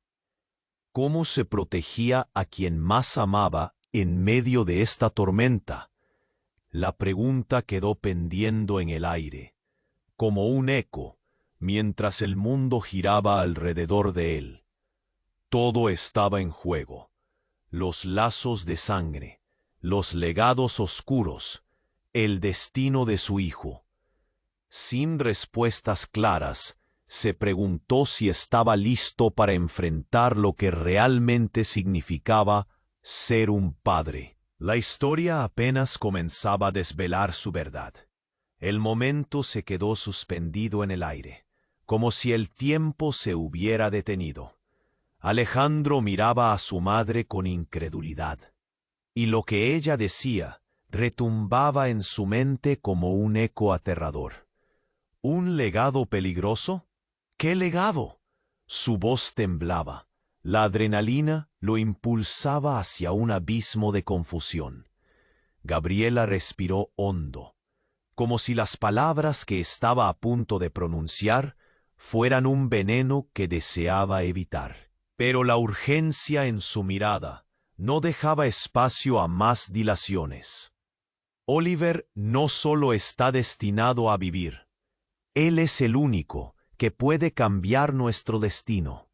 ¿Cómo se protegía a quien más amaba en medio de esta tormenta? La pregunta quedó pendiendo en el aire, como un eco, mientras el mundo giraba alrededor de él. Todo estaba en juego. Los lazos de sangre, los legados oscuros, el destino de su hijo. Sin respuestas claras, se preguntó si estaba listo para enfrentar lo que realmente significaba ser un padre. La historia apenas comenzaba a desvelar su verdad. El momento se quedó suspendido en el aire, como si el tiempo se hubiera detenido. Alejandro miraba a su madre con incredulidad, y lo que ella decía retumbaba en su mente como un eco aterrador. ¿Un legado peligroso? ¿Qué legado? Su voz temblaba. La adrenalina lo impulsaba hacia un abismo de confusión. Gabriela respiró hondo, como si las palabras que estaba a punto de pronunciar fueran un veneno que deseaba evitar. Pero la urgencia en su mirada no dejaba espacio a más dilaciones. Oliver no solo está destinado a vivir, él es el único que puede cambiar nuestro destino.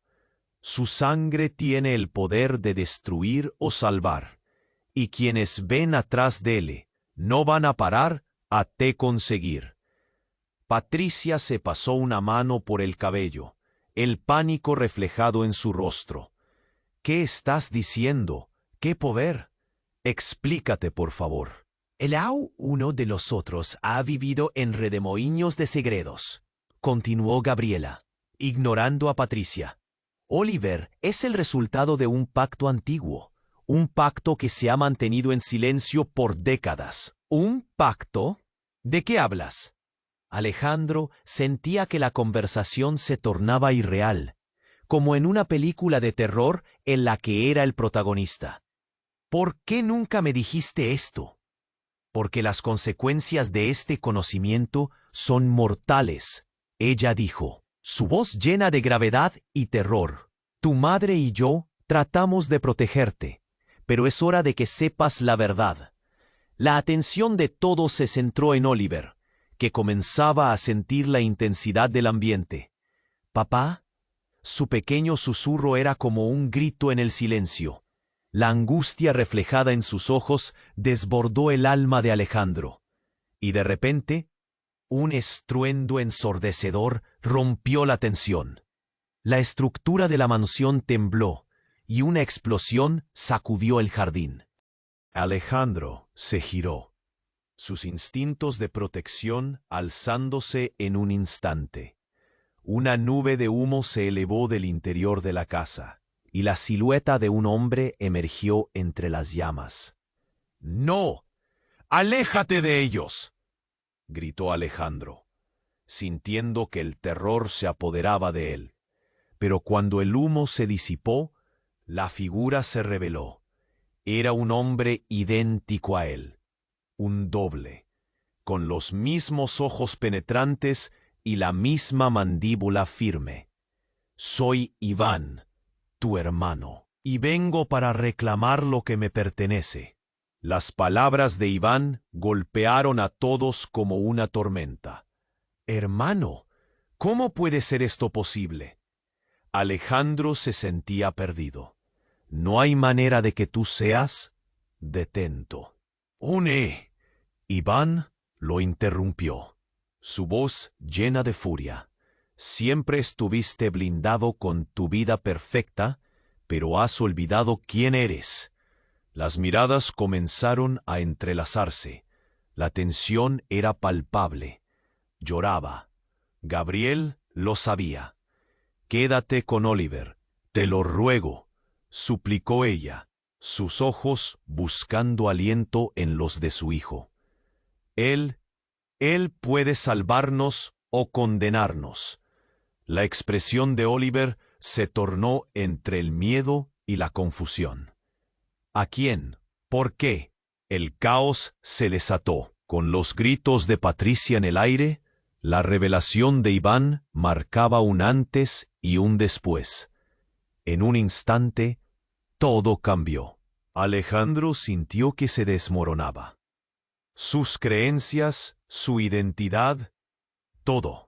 Su sangre tiene el poder de destruir o salvar, y quienes ven atrás de él no van a parar hasta conseguir. Patricia se pasó una mano por el cabello, el pánico reflejado en su rostro. ¿Qué estás diciendo? ¿Qué poder? Explícate, por favor. Uno de los otros ha vivido en redemoinhos de segredos, continuó Gabriela, ignorando a Patricia. Oliver es el resultado de un pacto antiguo, un pacto que se ha mantenido en silencio por décadas. ¿Un pacto? ¿De qué hablas? Alejandro sentía que la conversación se tornaba irreal, como en una película de terror en la que era el protagonista. ¿Por qué nunca me dijiste esto? Porque las consecuencias de este conocimiento son mortales, ella dijo, su voz llena de gravedad y terror. Tu madre y yo tratamos de protegerte, pero es hora de que sepas la verdad. La atención de todos se centró en Oliver, que comenzaba a sentir la intensidad del ambiente. ¿Papá? Su pequeño susurro era como un grito en el silencio. La angustia reflejada en sus ojos desbordó el alma de Alejandro. Y de repente, un estruendo ensordecedor rompió la tensión. La estructura de la mansión tembló y una explosión sacudió el jardín. Alejandro se giró, sus instintos de protección alzándose en un instante. Una nube de humo se elevó del interior de la casa, y la silueta de un hombre emergió entre las llamas. ¡No! ¡Aléjate de ellos!, gritó Alejandro, sintiendo que el terror se apoderaba de él. Pero cuando el humo se disipó, la figura se reveló. Era un hombre idéntico a él, un doble, con los mismos ojos penetrantes y la misma mandíbula firme. Soy Iván, tu hermano, y vengo para reclamar lo que me pertenece. Las palabras de Iván golpearon a todos como una tormenta. Hermano, ¿cómo puede ser esto posible? Alejandro se sentía perdido. ¿No hay manera de que tú seas? Detento. ¡Une! Iván lo interrumpió, su voz llena de furia. Siempre estuviste blindado con tu vida perfecta, pero has olvidado quién eres. Las miradas comenzaron a entrelazarse. La tensión era palpable. Lloraba. Gabriel lo sabía. Quédate con Oliver, te lo ruego, suplicó ella, sus ojos buscando aliento en los de su hijo. Él puede salvarnos o condenarnos. La expresión de Oliver se tornó entre el miedo y la confusión. ¿A quién? ¿Por qué? El caos se desató. Con los gritos de Patricia en el aire, la revelación de Iván marcaba un antes y un después. En un instante, todo cambió. Alejandro sintió que se desmoronaba. Sus creencias, su identidad, todo.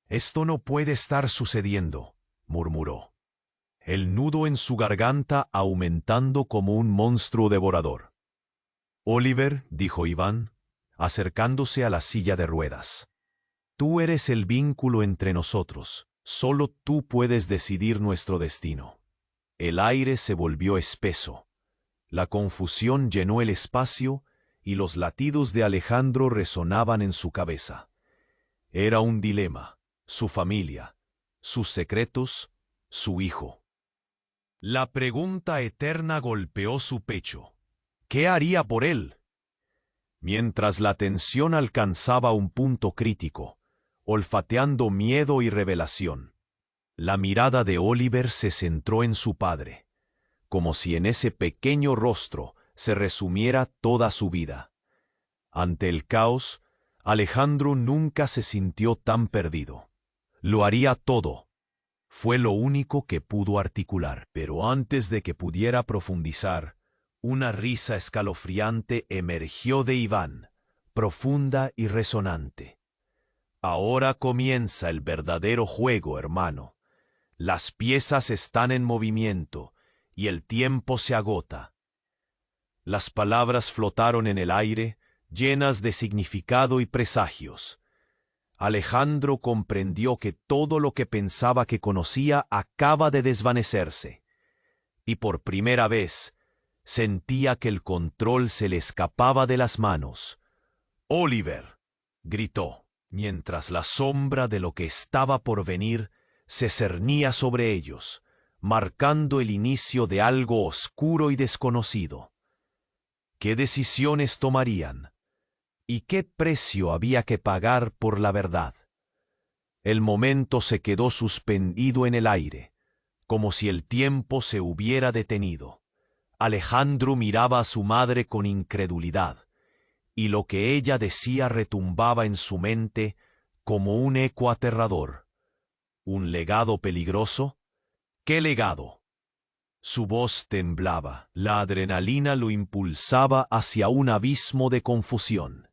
Esto no puede estar sucediendo, murmuró, el nudo en su garganta aumentando como un monstruo devorador. Oliver, dijo Iván, acercándose a la silla de ruedas. Tú eres el vínculo entre nosotros. Solo tú puedes decidir nuestro destino. El aire se volvió espeso. La confusión llenó el espacio y los latidos de Alejandro resonaban en su cabeza. Era un dilema: su familia, sus secretos, su hijo. La pregunta eterna golpeó su pecho. ¿Qué haría por él? Mientras la tensión alcanzaba un punto crítico, olfateando miedo y revelación, la mirada de Oliver se centró en su padre, como si en ese pequeño rostro se resumiera toda su vida. Ante el caos, Alejandro nunca se sintió tan perdido. Lo haría todo. Fue lo único que pudo articular. Pero antes de que pudiera profundizar, una risa escalofriante emergió de Iván, profunda y resonante. Ahora comienza el verdadero juego, hermano. Las piezas están en movimiento y el tiempo se agota. Las palabras flotaron en el aire, llenas de significado y presagios. Alejandro comprendió que todo lo que pensaba que conocía acaba de desvanecerse, y por primera vez sentía que el control se le escapaba de las manos. «Oliver», gritó, mientras la sombra de lo que estaba por venir se cernía sobre ellos, marcando el inicio de algo oscuro y desconocido. ¿Qué decisiones tomarían? ¿Y qué precio había que pagar por la verdad? El momento se quedó suspendido en el aire, como si el tiempo se hubiera detenido. Alejandro miraba a su madre con incredulidad, y lo que ella decía retumbaba en su mente como un eco aterrador. ¿Un legado peligroso? ¿Qué legado? Su voz temblaba, la adrenalina lo impulsaba hacia un abismo de confusión.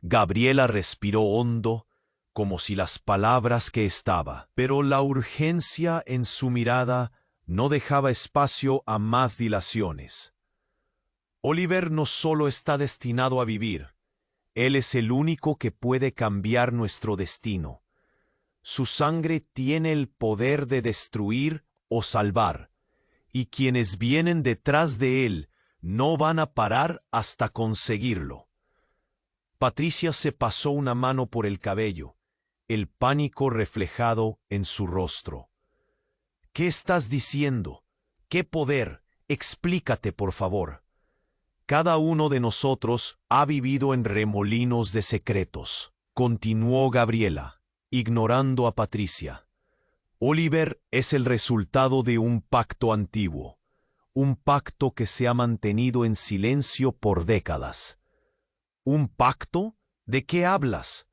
Gabriela respiró hondo, como si las palabras que estaba, pero la urgencia en su mirada no dejaba espacio a más dilaciones. Oliver no solo está destinado a vivir, él es el único que puede cambiar nuestro destino. Su sangre tiene el poder de destruir o salvar, y quienes vienen detrás de él no van a parar hasta conseguirlo. Patricia se pasó una mano por el cabello, el pánico reflejado en su rostro. ¿Qué estás diciendo? ¿Qué poder? Explícate, por favor. Cada uno de nosotros ha vivido en remolinos de secretos, continuó Gabriela, ignorando a Patricia. Oliver es el resultado de un pacto antiguo, un pacto que se ha mantenido en silencio por décadas. ¿Un pacto? ¿De qué hablas?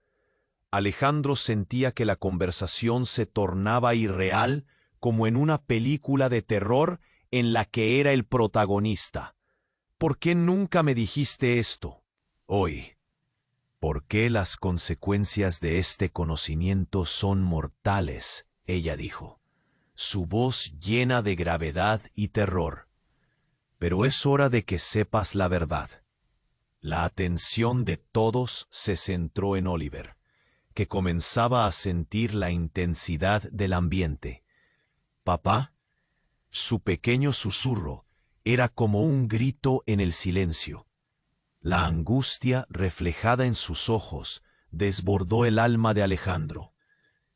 Alejandro sentía que la conversación se tornaba irreal, como en una película de terror en la que era el protagonista. ¿Por qué nunca me dijiste esto? Hoy. ¿Por qué las consecuencias de este conocimiento son mortales? Ella dijo, su voz llena de gravedad y terror. Pero es hora de que sepas la verdad. La atención de todos se centró en Oliver, que comenzaba a sentir la intensidad del ambiente. «¿Papá?» Su pequeño susurro era como un grito en el silencio. La angustia reflejada en sus ojos desbordó el alma de Alejandro,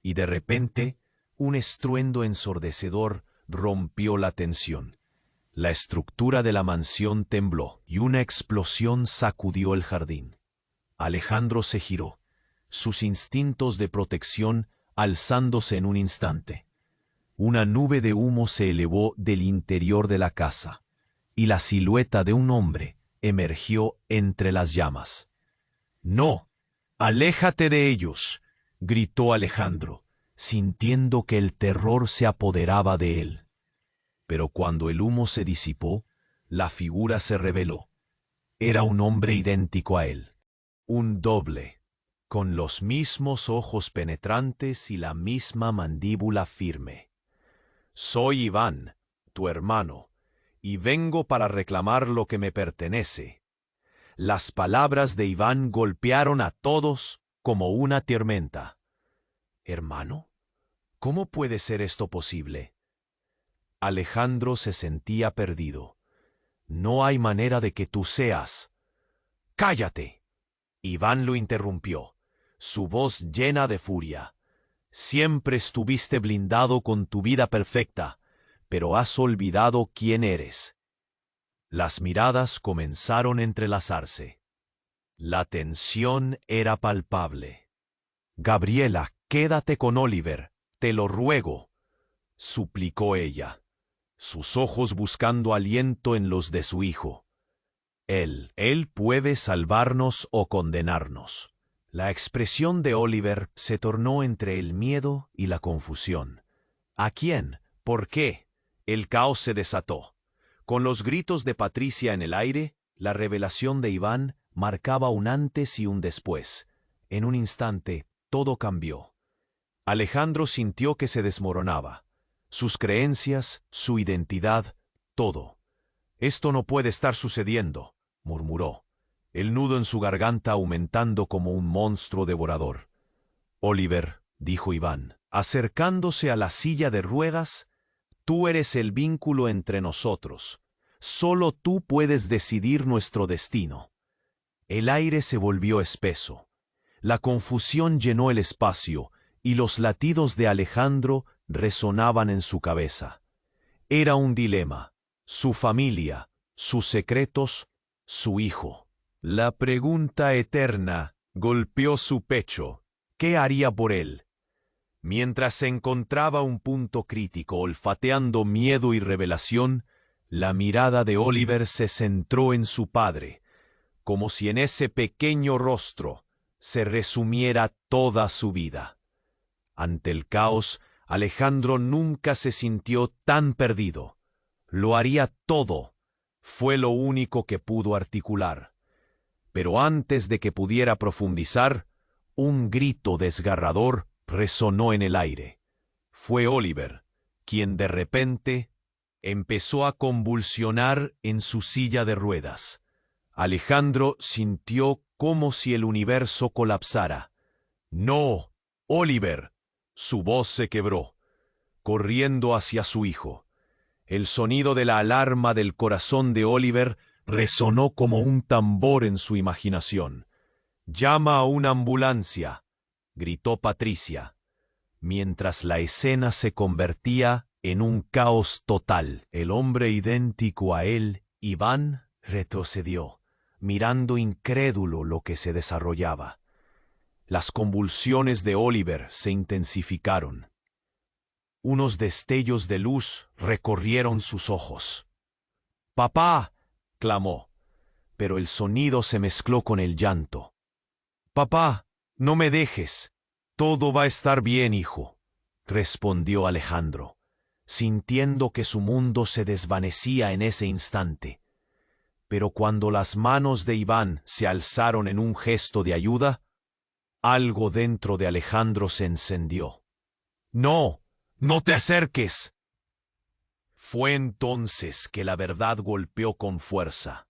y de repente un estruendo ensordecedor rompió la tensión. La estructura de la mansión tembló y una explosión sacudió el jardín. Alejandro se giró, sus instintos de protección alzándose en un instante. Una nube de humo se elevó del interior de la casa, y la silueta de un hombre emergió entre las llamas. «¡No! ¡Aléjate de ellos!», gritó Alejandro, sintiendo que el terror se apoderaba de él. Pero cuando el humo se disipó, la figura se reveló. Era un hombre idéntico a él, un doble, con los mismos ojos penetrantes y la misma mandíbula firme. «Soy Iván, tu hermano, y vengo para reclamar lo que me pertenece». Las palabras de Iván golpearon a todos como una tormenta. Hermano, ¿cómo puede ser esto posible? Alejandro se sentía perdido. No hay manera de que tú seas. ¡Cállate! Iván lo interrumpió, su voz llena de furia. Siempre estuviste blindado con tu vida perfecta, pero has olvidado quién eres. Las miradas comenzaron a entrelazarse. La tensión era palpable. Gabriela, quédate con Oliver, te lo ruego, suplicó ella, sus ojos buscando aliento en los de su hijo. Él puede salvarnos o condenarnos. La expresión de Oliver se tornó entre el miedo y la confusión. ¿A quién? ¿Por qué? El caos se desató. Con los gritos de Patricia en el aire, la revelación de Iván marcaba un antes y un después. En un instante, todo cambió. Alejandro sintió que se desmoronaba. Sus creencias, su identidad, todo. «Esto no puede estar sucediendo», murmuró, el nudo en su garganta aumentando como un monstruo devorador. «Oliver», dijo Iván, acercándose a la silla de ruedas, «tú eres el vínculo entre nosotros. Solo tú puedes decidir nuestro destino». El aire se volvió espeso. La confusión llenó el espacio y los latidos de Alejandro resonaban en su cabeza. Era un dilema. Su familia, sus secretos, su hijo. La pregunta eterna golpeó su pecho. ¿Qué haría por él? Mientras se encontraba un punto crítico, olfateando miedo y revelación, la mirada de Oliver se centró en su padre, como si en ese pequeño rostro se resumiera toda su vida. Ante el caos, Alejandro nunca se sintió tan perdido. Lo haría todo, fue lo único que pudo articular. Pero antes de que pudiera profundizar, un grito desgarrador resonó en el aire. Fue Oliver, quien de repente empezó a convulsionar en su silla de ruedas. Alejandro sintió como si el universo colapsara. «¡No, Oliver!». Su voz se quebró, corriendo hacia su hijo. El sonido de la alarma del corazón de Oliver resonó como un tambor en su imaginación. «¡Llama a una ambulancia!», gritó Patricia, mientras la escena se convertía en un caos total. El hombre idéntico a él, Iván, retrocedió, mirando incrédulo lo que se desarrollaba. Las convulsiones de Oliver se intensificaron. Unos destellos de luz recorrieron sus ojos. «¡Papá!», clamó, pero el sonido se mezcló con el llanto. «Papá, no me dejes. Todo va a estar bien, hijo», respondió Alejandro, sintiendo que su mundo se desvanecía en ese instante. Pero cuando las manos de Iván se alzaron en un gesto de ayuda, algo dentro de Alejandro se encendió. «¡No! ¡No te acerques!». Fue entonces que la verdad golpeó con fuerza.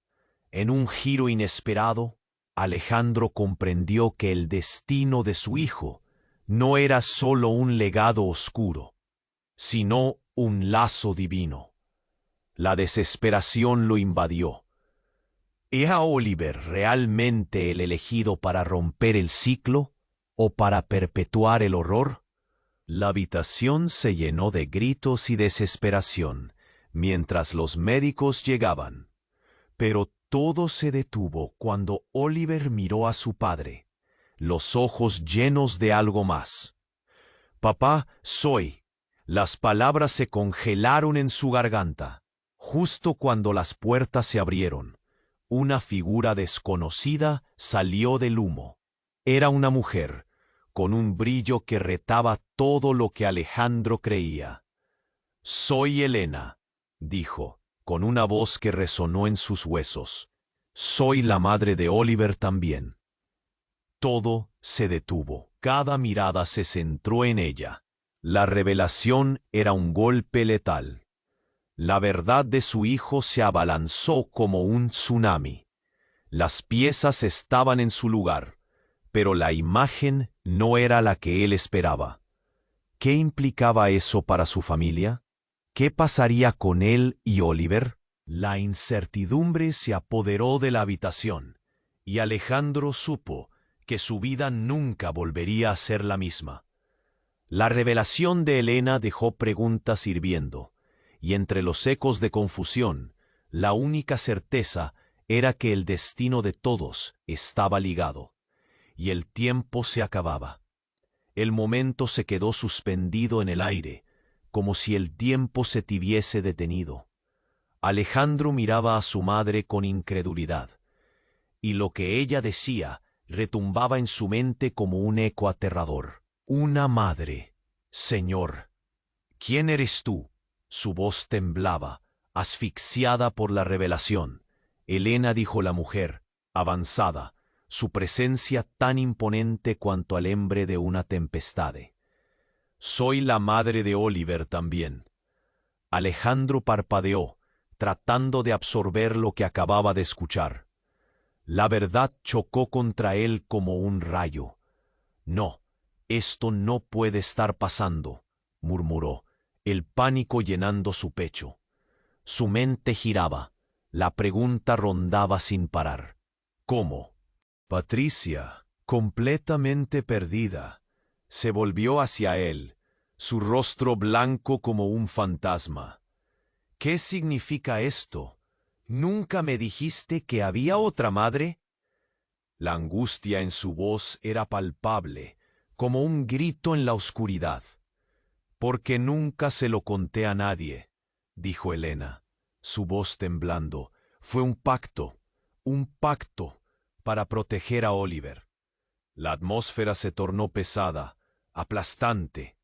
En un giro inesperado, Alejandro comprendió que el destino de su hijo no era solo un legado oscuro, sino un lazo divino. La desesperación lo invadió. ¿Era Oliver realmente el elegido para romper el ciclo o para perpetuar el horror? La habitación se llenó de gritos y desesperación mientras los médicos llegaban. Pero todo se detuvo cuando Oliver miró a su padre, los ojos llenos de algo más. «Papá, soy». Las palabras se congelaron en su garganta. Justo cuando las puertas se abrieron, una figura desconocida salió del humo. Era una mujer, con un brillo que retaba todo lo que Alejandro creía. «Soy Elena», dijo, con una voz que resonó en sus huesos. «Soy la madre de Oliver también». Todo se detuvo. Cada mirada se centró en ella. La revelación era un golpe letal. La verdad de su hijo se abalanzó como un tsunami. Las piezas estaban en su lugar, pero la imagen no era la que él esperaba. ¿Qué implicaba eso para su familia? ¿Qué pasaría con él y Oliver? La incertidumbre se apoderó de la habitación, y Alejandro supo que su vida nunca volvería a ser la misma. La revelación de Elena dejó preguntas hirviendo, y entre los ecos de confusión, la única certeza era que el destino de todos estaba ligado, y el tiempo se acababa. El momento se quedó suspendido en el aire, como si el tiempo se tuviese detenido. Alejandro miraba a su madre con incredulidad, y lo que ella decía retumbaba en su mente como un eco aterrador. Una madre. Señor, ¿quién eres tú? Su voz temblaba, asfixiada por la revelación. Elena, dijo la mujer, avanzada, su presencia tan imponente cuanto al embre de una tempestad. Soy la madre de Oliver también. Alejandro parpadeó, tratando de absorber lo que acababa de escuchar. La verdad chocó contra él como un rayo. No, esto no puede estar pasando, murmuró, el pánico llenando su pecho. Su mente giraba, la pregunta rondaba sin parar. ¿Cómo? Patricia, completamente perdida, se volvió hacia él, su rostro blanco como un fantasma. ¿Qué significa esto? ¿Nunca me dijiste que había otra madre? La angustia en su voz era palpable, como un grito en la oscuridad. Porque nunca se lo conté a nadie, dijo Elena, su voz temblando. Fue un pacto para proteger a Oliver. La atmósfera se tornó pesada, aplastante.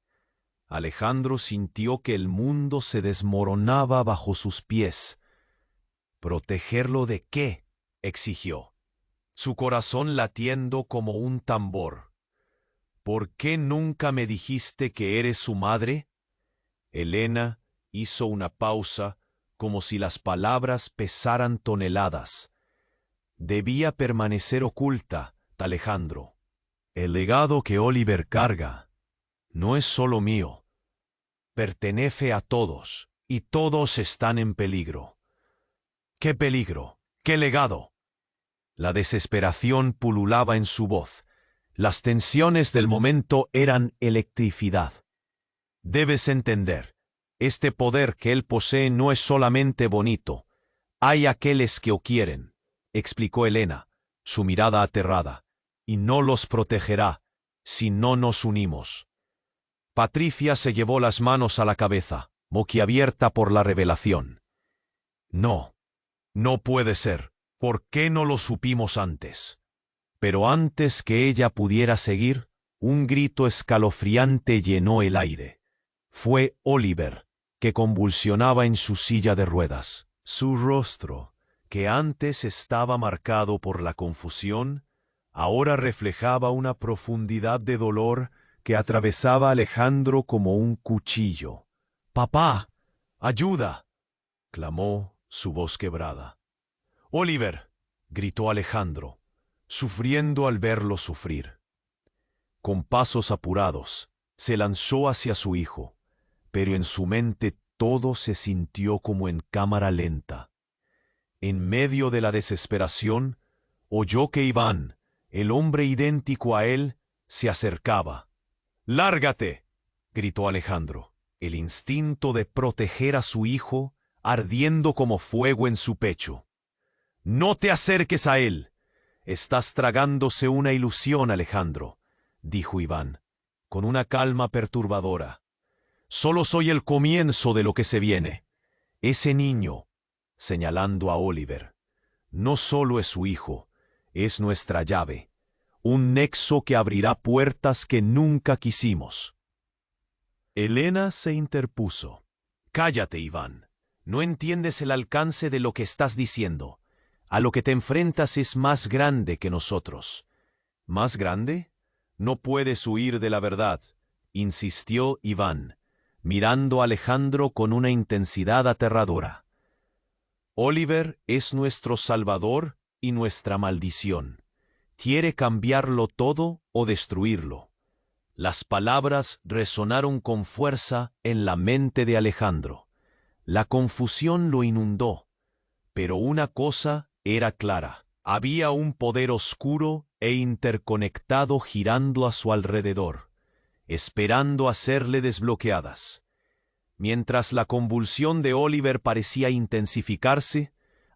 Alejandro sintió que el mundo se desmoronaba bajo sus pies. ¿Protegerlo de qué?, exigió, su corazón latiendo como un tambor. ¿Por qué nunca me dijiste que eres su madre? Elena hizo una pausa, como si las palabras pesaran toneladas. Debía permanecer oculta, Alejandro. El legado que Oliver carga no es solo mío. Pertenece a todos, y todos están en peligro. ¿Qué peligro? ¿Qué legado? La desesperación pululaba en su voz. Las tensiones del momento eran electricidad. Debes entender, este poder que él posee no es solamente bonito. Hay aquellos que lo quieren, explicó Elena, su mirada aterrada, y no los protegerá si no nos unimos. Patricia se llevó las manos a la cabeza, boquiabierta por la revelación. No, no puede ser. ¿Por qué no lo supimos antes? Pero antes que ella pudiera seguir, un grito escalofriante llenó el aire. Fue Oliver, que convulsionaba en su silla de ruedas. Su rostro, que antes estaba marcado por la confusión, ahora reflejaba una profundidad de dolor que atravesaba a Alejandro como un cuchillo. «¡Papá! ¡Ayuda!», clamó, su voz quebrada. «¡Oliver!», gritó Alejandro, sufriendo al verlo sufrir. Con pasos apurados, se lanzó hacia su hijo, pero en su mente todo se sintió como en cámara lenta. En medio de la desesperación, oyó que Iván, el hombre idéntico a él, se acercaba. «¡Lárgate!», gritó Alejandro, el instinto de proteger a su hijo ardiendo como fuego en su pecho. «No te acerques a él. Estás tragándose una ilusión, Alejandro», dijo Iván, con una calma perturbadora. «Solo soy el comienzo de lo que se viene. Ese niño», señalando a Oliver, «no solo es su hijo, es nuestra llave, un nexo que abrirá puertas que nunca quisimos». Elena se interpuso. «Cállate, Iván. No entiendes el alcance de lo que estás diciendo. A lo que te enfrentas es más grande que nosotros». «¿Más grande? No puedes huir de la verdad», insistió Iván, mirando a Alejandro con una intensidad aterradora. «Oliver es nuestro salvador y nuestra maldición. Quiere cambiarlo todo o destruirlo. Las palabras resonaron con fuerza en la mente de Alejandro. La confusión lo inundó, pero una cosa era clara. Había un poder oscuro e interconectado girando a su alrededor, esperando a serle desbloqueadas. Mientras la convulsión de Oliver parecía intensificarse,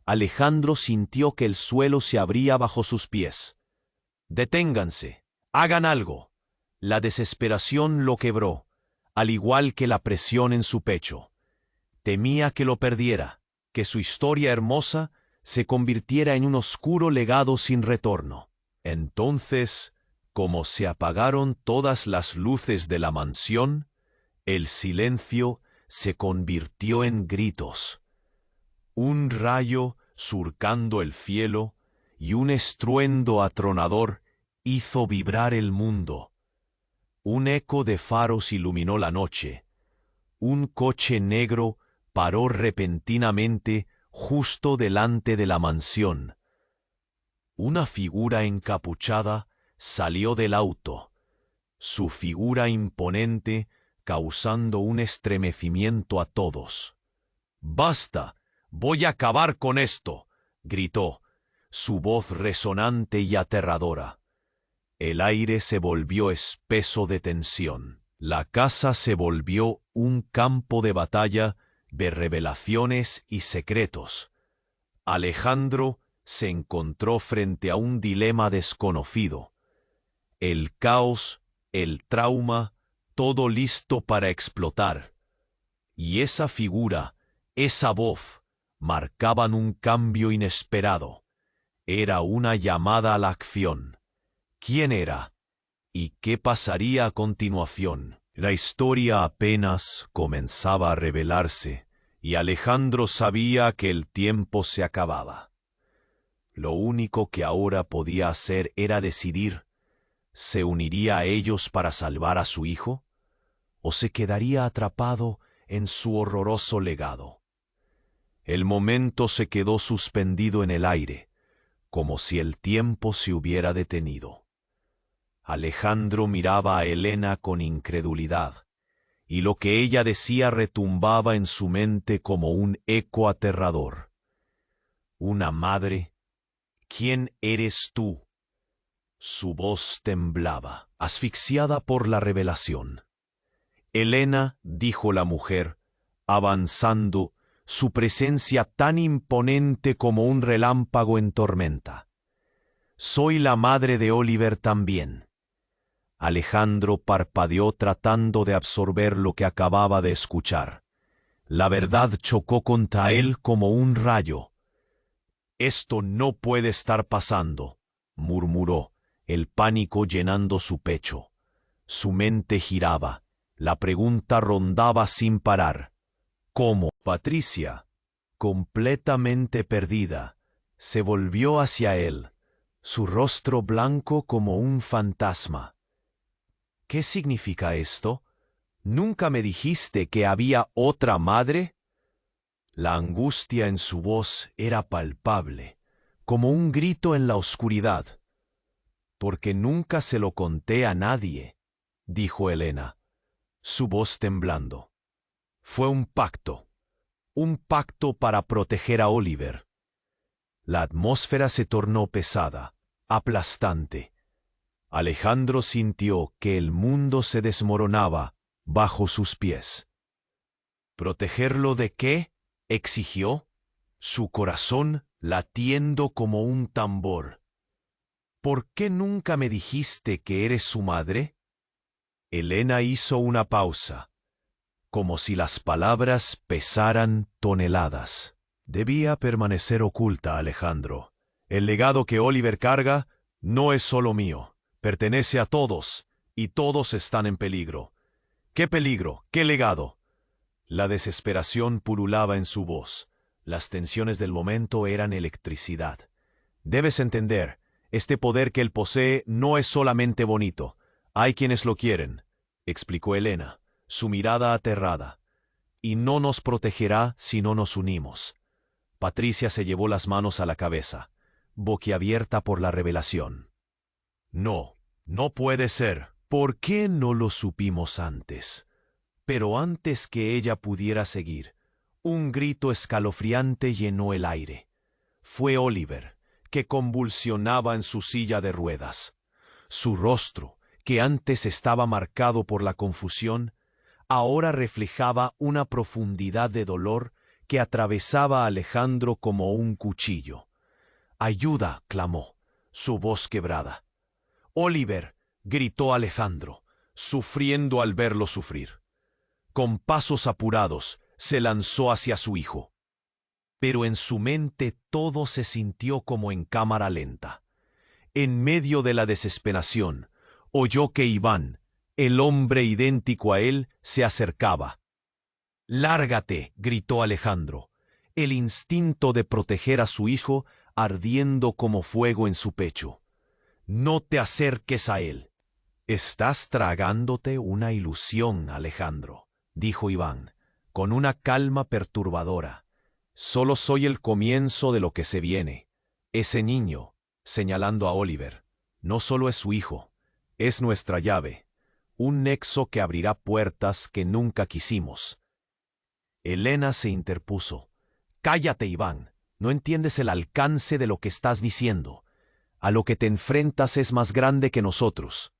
Alejandro sintió que el suelo se abría bajo sus pies. «Deténganse, hagan algo». La desesperación lo quebró, al igual que la presión en su pecho. Temía que lo perdiera, que su historia hermosa se convirtiera en un oscuro legado sin retorno. Entonces, como se apagaron todas las luces de la mansión, el silencio se convirtió en gritos. Un rayo surcando el cielo y un estruendo atronador hizo vibrar el mundo. Un eco de faros iluminó la noche. Un coche negro paró repentinamente justo delante de la mansión. Una figura encapuchada salió del auto, su figura imponente causando un estremecimiento a todos. «¡Basta! ¡Voy a acabar con esto!», gritó, su voz resonante y aterradora. El aire se volvió espeso de tensión. La casa se volvió un campo de batalla de revelaciones y secretos. Alejandro se encontró frente a un dilema desconocido. El caos, el trauma, todo listo para explotar. Y esa figura, esa voz, marcaban un cambio inesperado. Era una llamada a la acción. ¿Quién era? ¿Y qué pasaría a continuación? La historia apenas comenzaba a revelarse, y Alejandro sabía que el tiempo se acababa. Lo único que ahora podía hacer era decidir: ¿se uniría a ellos para salvar a su hijo? ¿O se quedaría atrapado en su horroroso legado? El momento se quedó suspendido en el aire, como si el tiempo se hubiera detenido. Alejandro miraba a Elena con incredulidad, y lo que ella decía retumbaba en su mente como un eco aterrador. «¿Una madre? ¿Quién eres tú?». Su voz temblaba, asfixiada por la revelación. «Elena», dijo la mujer, avanzando, su presencia tan imponente como un relámpago en tormenta. «Soy la madre de Oliver también». Alejandro parpadeó tratando de absorber lo que acababa de escuchar. La verdad chocó contra él como un rayo. «Esto no puede estar pasando», murmuró, el pánico llenando su pecho. Su mente giraba, la pregunta rondaba sin parar. ¿Cómo? Patricia, completamente perdida, se volvió hacia él, su rostro blanco como un fantasma. «¿Qué significa esto? ¿Nunca me dijiste que había otra madre?». La angustia en su voz era palpable, como un grito en la oscuridad. «Porque nunca se lo conté a nadie», dijo Elena, su voz temblando. «Fue un pacto para proteger a Oliver». La atmósfera se tornó pesada, aplastante. Alejandro sintió que el mundo se desmoronaba bajo sus pies. «¿Protegerlo de qué?», exigió, su corazón latiendo como un tambor. «¿Por qué nunca me dijiste que eres su madre?». Elena hizo una pausa, como si las palabras pesaran toneladas. «Debía permanecer oculta, Alejandro. El legado que Oliver carga no es solo mío. Pertenece a todos, y todos están en peligro». «¿Qué peligro? ¿Qué legado?». La desesperación pululaba en su voz. Las tensiones del momento eran electricidad. «Debes entender, este poder que él posee no es solamente bonito. Hay quienes lo quieren», explicó Elena, su mirada aterrada. «Y no nos protegerá si no nos unimos». Patricia se llevó las manos a la cabeza, boquiabierta por la revelación. «No, no puede ser. ¿Por qué no lo supimos antes? Pero antes que ella pudiera seguir, un grito escalofriante llenó el aire. Fue Oliver, que convulsionaba en su silla de ruedas. Su rostro, que antes estaba marcado por la confusión, ahora reflejaba una profundidad de dolor que atravesaba a Alejandro como un cuchillo. «¡Ayuda!», clamó, su voz quebrada. «Oliver», gritó Alejandro, sufriendo al verlo sufrir. Con pasos apurados, se lanzó hacia su hijo. Pero en su mente todo se sintió como en cámara lenta. En medio de la desesperación, oyó que Iván, el hombre idéntico a él, se acercaba. «¡Lárgate!», gritó Alejandro, el instinto de proteger a su hijo ardiendo como fuego en su pecho. «No te acerques a él». «Estás tragándote una ilusión, Alejandro», dijo Iván, con una calma perturbadora. «Solo soy el comienzo de lo que se viene. Ese niño», señalando a Oliver, «no solo es su hijo, es nuestra llave, un nexo que abrirá puertas que nunca quisimos». Elena se interpuso. «Cállate, Iván, no entiendes el alcance de lo que estás diciendo. A lo que te enfrentas es más grande que nosotros».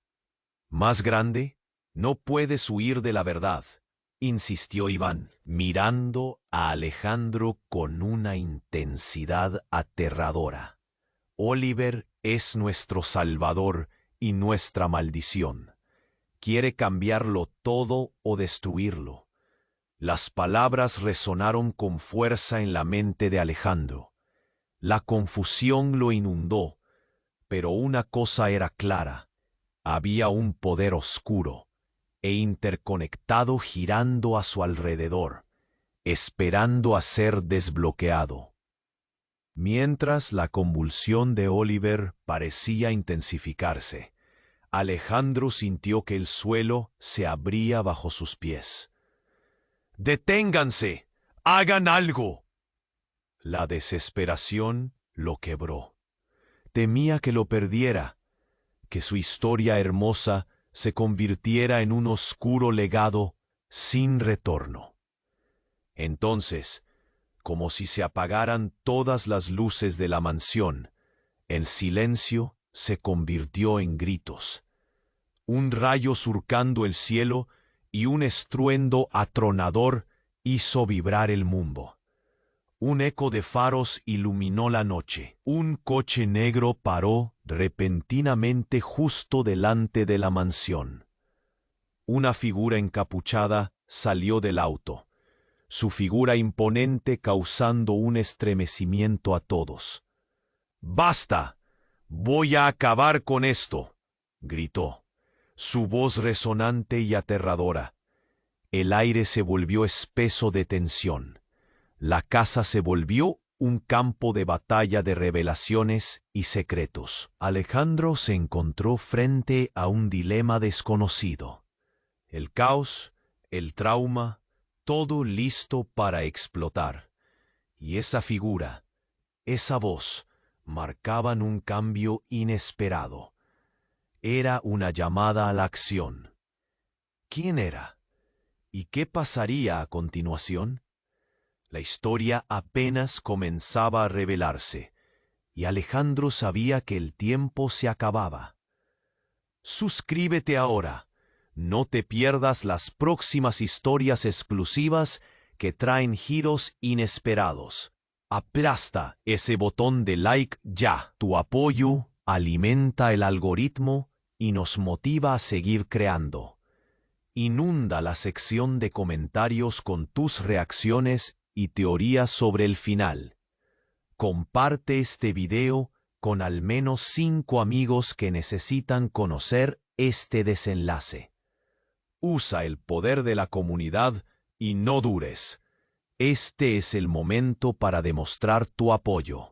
«¿Más grande? No puedes huir de la verdad», insistió Iván, mirando a Alejandro con una intensidad aterradora. «Oliver es nuestro salvador y nuestra maldición. Quiere cambiarlo todo o destruirlo». Las palabras resonaron con fuerza en la mente de Alejandro. La confusión lo inundó, pero una cosa era clara. Había un poder oscuro e interconectado girando a su alrededor, esperando a ser desbloqueado. Mientras la convulsión de Oliver parecía intensificarse, Alejandro sintió que el suelo se abría bajo sus pies. «¡Deténganse! ¡Hagan algo!». La desesperación lo quebró. Temía que lo perdiera, que su historia hermosa se convirtiera en un oscuro legado sin retorno. Entonces, como si se apagaran todas las luces de la mansión, el silencio se convirtió en gritos. Un rayo surcando el cielo y un estruendo atronador hizo vibrar el mundo. Un eco de faros iluminó la noche. Un coche negro paró repentinamente justo delante de la mansión. Una figura encapuchada salió del auto, su figura imponente causando un estremecimiento a todos. «¡Basta! Voy a acabar con esto», gritó, su voz resonante y aterradora. El aire se volvió espeso de tensión. La casa se volvió un campo de batalla de revelaciones y secretos. Alejandro se encontró frente a un dilema desconocido. El caos, el trauma, todo listo para explotar. Y esa figura, esa voz, marcaban un cambio inesperado. Era una llamada a la acción. ¿Quién era? ¿Y qué pasaría a continuación? La historia apenas comenzaba a revelarse, y Alejandro sabía que el tiempo se acababa. Suscríbete ahora. No te pierdas las próximas historias exclusivas que traen giros inesperados. Aplasta ese botón de like ya. Tu apoyo alimenta el algoritmo y nos motiva a seguir creando. Inunda la sección de comentarios con tus reacciones y teorías sobre el final. Comparte este video con al menos 5 amigos que necesitan conocer este desenlace. Usa el poder de la comunidad y no dures. Este es el momento para demostrar tu apoyo.